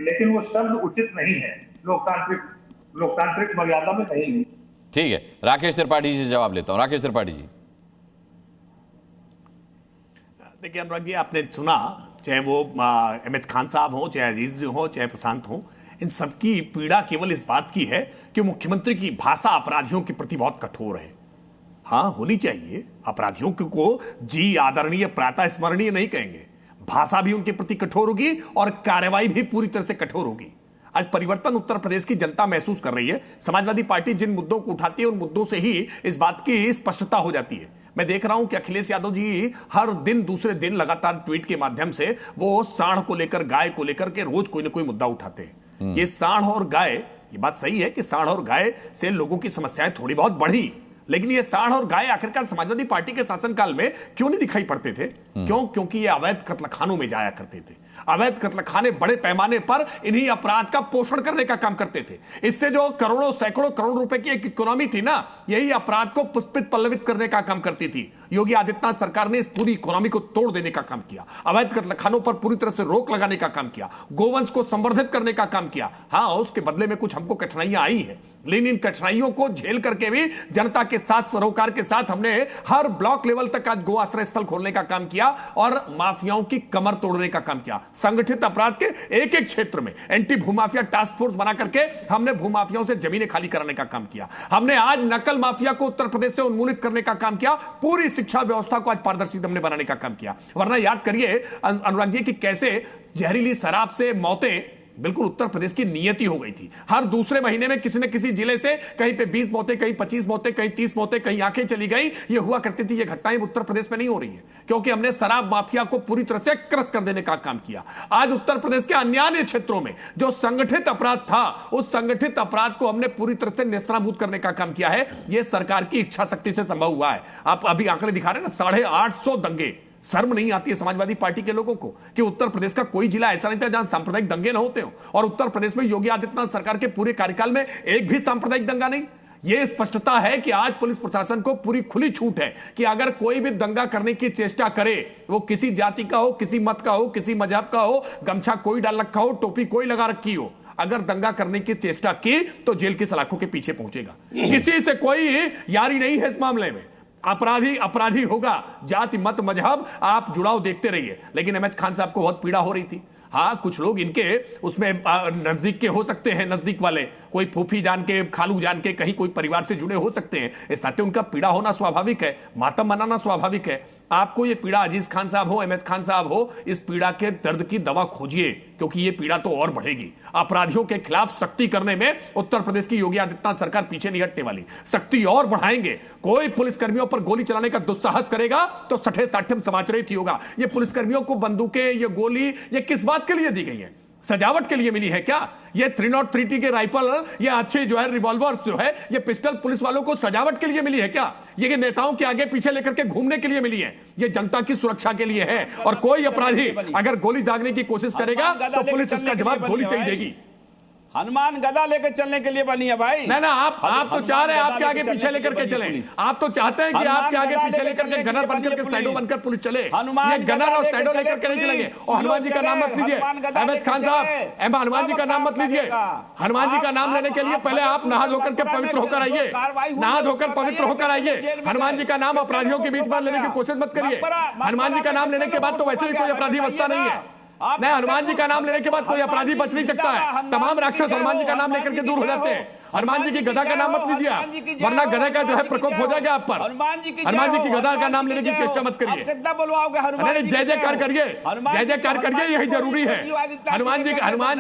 Speaker 11: लेकिन वो शब्द उचित नहीं है, लोकतांत्रिक मर्यादा में नहीं है।
Speaker 1: ठीक है, राकेश त्रिपाठी जी से जवाब लेता हूं। राकेश त्रिपाठी जी,
Speaker 5: देखिए अनुराग जी, आपने सुना, चाहे वो एमएच खान साहब हो, चाहे अजीज जी हो, चाहे प्रशांत हो, इन सबकी पीड़ा केवल इस बात की है कि मुख्यमंत्री की भाषा अपराधियों के प्रति बहुत कठोर है। हाँ, होनी चाहिए, अपराधियों को जी आदरणीय प्रातः स्मरणीय नहीं कहेंगे, भाषा भी उनके प्रति कठोर होगी और कार्रवाई भी पूरी तरह से कठोर होगी। आज परिवर्तन उत्तर प्रदेश की जनता महसूस कर रही है। समाजवादी पार्टी जिन मुद्दों को उठाती है, उन मुद्दों से ही इस बात की स्पष्टता हो जाती है। मैं देख रहा हूं कि अखिलेश यादव जी हर दिन दूसरे दिन लगातार ट्वीट के माध्यम से वो सांड को लेकर, गाय को लेकर के रोज कोई ना कोई मुद्दा उठाते हैं। ये सांड और गाय, ये बात सही है कि सांड और गाय से लोगों की समस्याएं थोड़ी बहुत बढ़ी, लेकिन ये सांड और गाय आखिरकार समाजवादी पार्टी के शासनकाल में क्यों नहीं दिखाई पड़ते थे? क्योंकि ये अवैध कत्लखानों में जाया करते थे। अवैध कत्लखाने बड़े पैमाने पर इन्हीं अपराध का पोषण करने का काम करते थे। इससे जो करोड़ों सैकड़ों करोड़ रुपए की एक इकोनॉमी थी ना, यही अपराध को पुष्पित पल्लवित करने का काम करती थी। योगी आदित्यनाथ सरकार ने इस पूरी इकोनॉमी को तोड़ देने का काम किया, अवैध कत्लखानों पर पूरी तरह से रोक लगाने का काम किया, गोवंश को संवर्धित करने का काम किया। हाँ, उसके बदले में कुछ हमको कठिनाइयां आई है, लेकिन इन कठिनाइयों को झेल करके भी जनता के साथ, सरोकार के साथ हमने हर ब्लॉक लेवल तक आज गो आश्रय स्थल खोलने का काम किया और माफियाओं की कमर तोड़ने का काम किया। संगठित अपराध के एक एक क्षेत्र में एंटी भूमाफिया टास्क फोर्स बना करके हमने भूमाफियाओं से जमीनें खाली कराने का काम किया। हमने आज नकल माफिया को उत्तर प्रदेश से उन्मूलित करने का काम किया। पूरी शिक्षा व्यवस्था को आज पारदर्शी हमने बनाने का काम किया। वरना याद करिए अनुराग जी कि कैसे जहरीली शराब से मौतें बिल्कुल उत्तर प्रदेश की नियति हो गई थी। हर दूसरे महीने में किसी न किसी जिले से कहीं पे 20 मौतें, कहीं 25 मौतें, कहीं 30 मौतें, कहीं आंखें चली गई। ये हुआ करती थी। ये घटनाएं उत्तर प्रदेश में नहीं हो रही है क्योंकि हमने शराब माफिया को पूरी तरह से क्रश कर देने का काम किया। आज उत्तर प्रदेश के अन्य क्षेत्रों में जो संगठित अपराध था, उस संगठित अपराध को हमने पूरी तरह से नेस्तनाबूद करने का काम किया है। यह सरकार की इच्छा शक्ति से संभव हुआ है। आप अभी आंकड़े दिखा रहे हैं ना, 850 दंगे। शर्म नहीं आती है समाजवादी पार्टी के लोगों को कि उत्तर प्रदेश का कोई जिला ऐसा नहीं था जहां सांप्रदायिक दंगे न होते हो, और उत्तर प्रदेश में योगी आदित्यनाथ सरकार के पूरे कार्यकाल में एक भी सांप्रदायिक दंगा नहीं। यह स्पष्टता है कि आज पुलिस प्रशासन को पूरी खुली छूट है कि अगर कोई भी दंगा करने की चेष्टा करे, वो किसी जाति का हो, किसी मत का हो, किसी मजहब का हो, गमछा कोई डाल रखा हो, टोपी कोई लगा रखी हो, अगर दंगा करने की चेष्टा की तो जेल की सलाखों के पीछे पहुंचेगा। किसी से कोई यारी नहीं है इस मामले में। अपराधी अपराधी होगा, जाति मत मजहब आप जुड़ाव देखते रहिए। लेकिन एमएच खान साहब को बहुत पीड़ा हो रही थी। हाँ, कुछ लोग इनके उसमें नजदीक के हो सकते हैं, नजदीक वाले कोई फूफी जान के, खालू जान के, कहीं कोई परिवार से जुड़े हो सकते हैं। इस नाते उनका पीड़ा होना स्वाभाविक है, मातम मनाना स्वाभाविक है। आपको ये पीड़ा अजीज खान साहब हो, एमएच खान साहब हो, इस पीड़ा के दर्द की दवा खोजिए, क्योंकि ये पीड़ा तो और बढ़ेगी। अपराधियों के खिलाफ सख्ती करने में उत्तर प्रदेश की योगी आदित्यनाथ सरकार पीछे नहीं हटने वाली, सख्ती और बढ़ाएंगे। कोई पुलिसकर्मियों पर गोली चलाने का दुस्साहस करेगा तो सठे साठम समाचरित ही होगा। ये पुलिसकर्मियों को बंदूकें, ये गोली, ये किस बात के लिए दी गई है? सजावट के लिए मिली है क्या? ये 303T के राइफल, ये अच्छे जो है रिवॉल्वर्स जो है, ये पिस्टल पुलिस वालों को सजावट के लिए मिली है क्या? ये नेताओं के आगे पीछे लेकर के घूमने के लिए मिली है? ये जनता की सुरक्षा के लिए है। और कोई अपराधी अगर गोली दागने की कोशिश करेगा तो पुलिस उसका जवाब गोली से ही देगी।
Speaker 8: हनुमान गदा लेकर चलने के लिए बनी है भाई।
Speaker 5: ना आप तो चाह रहे हैं आपके आगे पीछे लेकर के चले। आप तो चाहते हैं कि आपके आगे पीछे लेकर के गनर बनकर के साइडो बनकर पुलिस चले। ये गनर और साइडो लेकर के नहीं चलेंगे। और हनुमान जी का नाम मत लीजिए एमएच खान साहब, हनुमान जी का नाम मत लीजिए। हनुमान जी का नाम लेने के लिए पहले आप नहा धोकर के पवित्र होकर आइए, नहा धोकर पवित्र होकर आइए। हनुमान जी का नाम अपराधियों के बीच में लेने की कोशिश मत करिए। हनुमान जी का नाम लेने के बाद तो वैसे भी कोई अपराधी बचता नहीं है।
Speaker 12: नहीं, हनुमान जी का नाम लेने के बाद कोई अपराधी बच नहीं सकता है। तमाम राक्षस हनुमान जी का नाम लेकर के दूर हो जाते हैं। हनुमान जी की गदा का नाम मत लीजिए आप, वरना गधा का जो है प्रकोप हो जाएगा आप पर। हनुमान जी की गदा का नाम लेने की चेष्टा मत करिए।
Speaker 8: कितना बुलवाओगे?
Speaker 12: नहीं, जय जयकार करिए, जय जयकार करिए, यही जरूरी है। हनुमान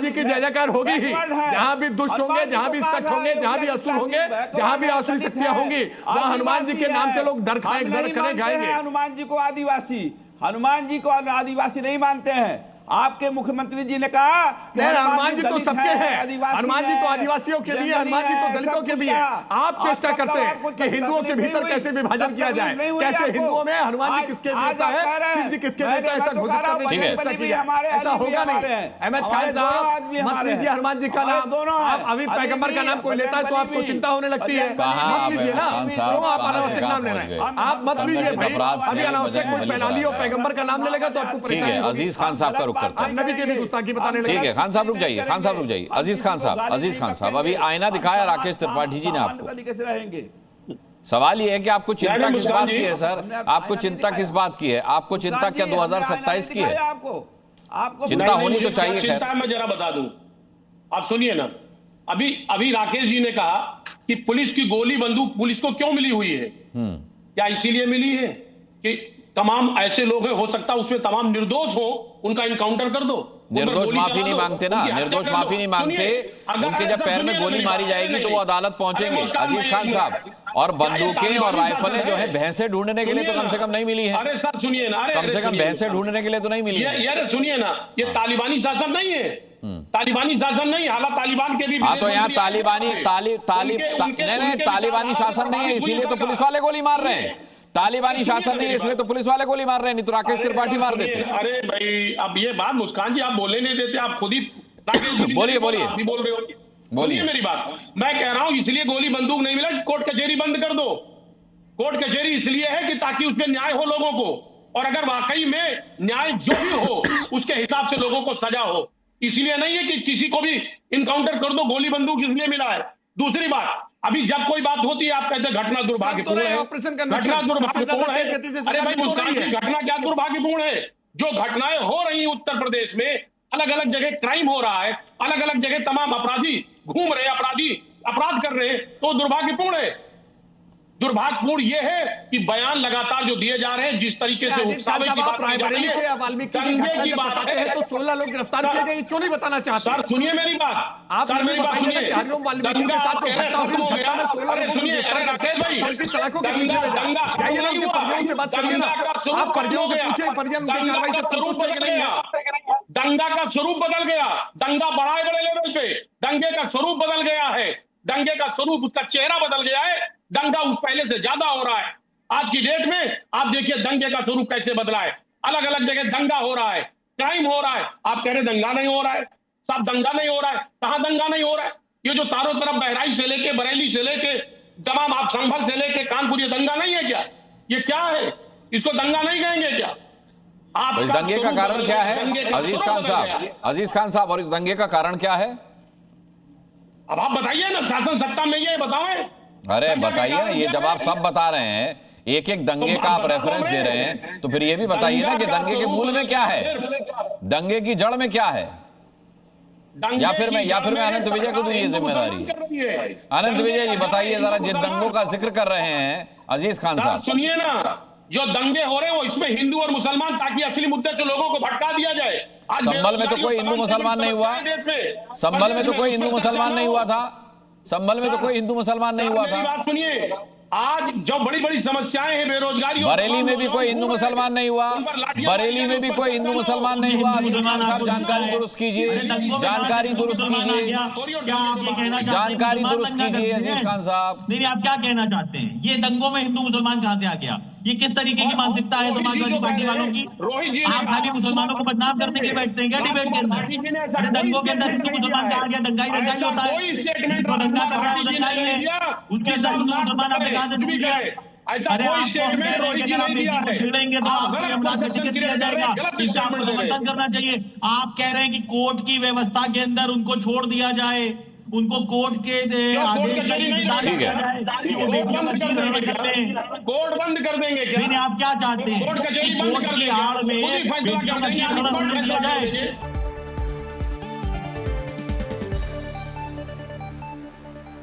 Speaker 12: जी की जय जयकार होगी ही। जहां भी दुष्ट होंगे, जहां भी सख्त होंगे, जहां भी असुर होंगे, जहां भी आसुरी शक्तियां होंगी, वहां हनुमान जी के नाम से लोग डर करें गाएंगे।
Speaker 8: हनुमान जी को आदिवासी, हनुमान जी को आदिवासी नहीं मानते हैं। आपके मुख्यमंत्री जी ने कहा कि
Speaker 12: हनुमान जी तो सबके हैं, हनुमान जी तो आदिवासियों के भी है, हनुमान जी तो दलितों के भी है। आप चेष्टा करते हैं कि हिंदुओं के भीतर कैसे विभाजन किया जाए, कैसे हिंदुओं में हनुमान जी किसके देवता है, शिव जी किसके देवता है, ऐसा घोषित करने की चेष्टा की जाए। ऐसा होगा नहीं। अहमद खालिद साहब मत लीजिए हनुमान जी का नाम। आप अभी पैगंबर का नाम कोई लेता है तो आपको चिंता होने लगती है। मत लीजिए ना, क्यों आप अनावश्यक नाम ले रहे हैं? आप मत लीजिए भाई, अभी अनावश्यक कोई पैलाली और पैगंबर का नाम ले लेगा तो आपको परेशानी होगी।
Speaker 1: अजीज खान साहब का रुख करते हैं।
Speaker 12: नबी के भी गुस्ताखी बताने लगे।
Speaker 1: ठीक है, खान साहब रुक जाइए, खान साहब रुक जाइए। अजीज खान साहब, अभी आईना दिखाया राकेश त्रिपाठी जी ने आपको। सवाल ये है कि आपको चिंता किस बात की है सर? आपको चिंता किस बात की है? आपको चिंता क्या 2027 की है?
Speaker 8: आपको
Speaker 1: चिंता होनी तो चाहिए।
Speaker 6: चिंता मैं जरा बता दूं, आप सुनिए ना। अभी राकेश जी ने कहा कि पुलिस की गोली बंदूक पुलिस को क्यों मिली हुई है? क्या इसीलिए मिली है कि तमाम ऐसे लोग हैं, हो सकता है उसमें तमाम निर्दोष हो, उनका इनकाउंटर कर दो।
Speaker 1: निर्दोष माफी नहीं मांगते ना, निर्दोष माफी नहीं मांगते। उनके जब पैर में गोली मारी जाएगी तो वो अदालत पहुंचेंगे। अजीज खान साहब, और बंदूकें और राइफलें जो है भैंसें ढूंढने के लिए तो कम से कम नहीं मिली है।
Speaker 6: अरे सर सुनिए ना,
Speaker 1: कम से कम भैंसें ढूंढने के लिए तो नहीं मिली है।
Speaker 6: यार सुनिए ना, ये तालिबानी शासन नहीं है, तालिबानी शासन नहीं। हालांकि तालिबान के भी
Speaker 1: हाँ, तो यहाँ तालिबानी शासन नहीं है, इसीलिए तो पुलिस वाले गोली मार रहे हैं। तालिबानी शासन नहीं है इसलिए तो पुलिस वाले गोली मार रहे हैं, नहीं तो राकेश त्रिपाठी मार देते।
Speaker 6: अरे भाई, अब ये बात मुस्कान जी आप बोलने नहीं देते, आप खुद ही
Speaker 1: बोलिए
Speaker 6: बोल रहे हो। बोलिए मेरी बात, मैं कह रहा हूं इसलिए गोली बंदूक नहीं मिला, कोर्ट कचहरी बंद कर दो। कोर्ट कचहरी इसलिए है कि ताकि उसमें न्याय हो लोगों को, और अगर वाकई में न्याय जो भी हो उसके हिसाब से लोगों को सजा हो। इसलिए नहीं है कि किसी को भी इनकाउंटर कर दो, गोली बंदूक इसलिए मिला है। दूसरी बात, अभी जब कोई बात होती है आप कहते हैं घटना दुर्भाग्यपूर्ण है, घटना दुर्भाग्यपूर्ण है। अरे भाई मुस्कान जी, घटना क्या दुर्भाग्यपूर्ण है? जो घटनाएं हो रही उत्तर प्रदेश में, अलग अलग जगह क्राइम हो रहा है, अलग अलग जगह तमाम अपराधी घूम रहे, अपराधी अपराध कर रहे हैं, तो दुर्भाग्यपूर्ण है। दुर्भाग्यपूर्ण ये है कि बयान लगातार जो दिए जा रहे हैं, जिस तरीके से उकसावे की बात की जा रही है, दंगे की बात है,
Speaker 12: तो 16 लोग गिरफ्तार किए गए, क्यों नहीं बताना चाहते?
Speaker 6: सर सुनिए मेरी बात,
Speaker 12: आप मेरी बात सुनिए। हरिओम वाल्मीकि के साथ जो घटना हुई, उस घटना में 16 लोगों को गिरफ्तार करके चलती सड़कों के पीछे ले जाइए ना, उनके परिजनों से बात करिए ना। आप परिजनों से पूछिए, परिजन उनकी कार्रवाई से संतुष्ट है कि नहीं है?
Speaker 6: दंगा का स्वरूप बदल गया, दंगा बड़ा है बड़े लेवल पे, दंगे का स्वरूप बदल गया है, दंगे का स्वरूप, उसका चेहरा बदल गया है, दंगा पहले से ज्यादा हो रहा है। आज की डेट में आप देखिए दंगे का स्वरूप कैसे बदला है, अलग अलग जगह दंगा हो रहा है, क्राइम हो रहा है। आप कह रहे दंगा नहीं हो रहा है, साहब दंगा नहीं हो रहा है, कहां दंगा नहीं हो रहा है? ये जो चारों तरफ बहराइच से लेके, बरेली से लेके, तमाम आप संभल से लेके कानपुर, ये दंगा नहीं है क्या? ये क्या है? इसको दंगा नहीं कहेंगे क्या?
Speaker 1: आप इस दंगे का कारण क्या है अजीज खान साहब? अजीज खान साहब, और इस दंगे का कारण क्या है?
Speaker 6: अब आप बताइए ना, शासन सत्ता में ये बताएं।
Speaker 1: अरे बताइए ना, ये जब आप सब बता रहे हैं, एक एक दंगे का आप रेफरेंस दे रहे हैं, तो फिर ये भी बताइए ना कि दंगे के मूल में क्या है, दंगे की जड़ में क्या है? या फिर मैं अनंत विजय को दूं ये जिम्मेदारी? अनंत विजय जी बताइए जरा, जिन दंगों का जिक्र कर रहे हैं अजीज खान साहब।
Speaker 6: सुनिए ना, जो दंगे हो रहे हैं वो इसमें हिंदू और मुसलमान, ताकि असली मुद्दे से लोगों को भटका दिया जाए।
Speaker 1: संभल में तो कोई हिंदू मुसलमान नहीं हुआ, संभल में तो कोई हिंदू मुसलमान नहीं हुआ था, संभल में तो कोई हिंदू मुसलमान नहीं हुआ था।
Speaker 6: बात सुनिए, आज जो बड़ी बड़ी समस्याएं हैं, बेरोजगारी,
Speaker 1: बरेली में भी कोई हिंदू मुसलमान नहीं हुआ, बरेली में भी कोई हिंदू मुसलमान नहीं हुआ। अजीज खान साहब जानकारी दुरुस्त कीजिए, जानकारी दुरुस्त कीजिए, जानकारी दुरुस्त कीजिए अजीज खान साहब।
Speaker 9: नहीं, आप क्या कहना चाहते हैं? ये दंगों में हिंदू मुसलमान कहां से आ गया? ये किस तरीके की मानसिकता है समाजवादी पार्टी वालों की? आप खाली मुसलमानों को बदनाम करने के लिए बैठते हैं क्या डिबेट के अंदर? अरे दंगों के अंदर हिंदू मुसलमान कहा गया? दंगा ही होता है, दंगा कर रहा है, दंगा ही है, उसके अंदर हिंदू मुसलमान आपने कहा से ढूंढ गए। अरे आपको छेड़ेंगे तो आपको किया जाएगा, इसका आपको समर्थन करना चाहिए। आप कह रहे हैं कि कोर्ट की व्यवस्था के अंदर उनको छोड़ दिया जाए, उनको कोर्ट के आदेश का इंतजार किया जाए कि वो बेटियों का चीर करते हैं?
Speaker 6: कोर्ट बंद कर देंगे क्या?
Speaker 9: नहीं, आप क्या चाहते हैं कि कोर्ट की आड़ में बेटियों का चीर होने दिया जाए?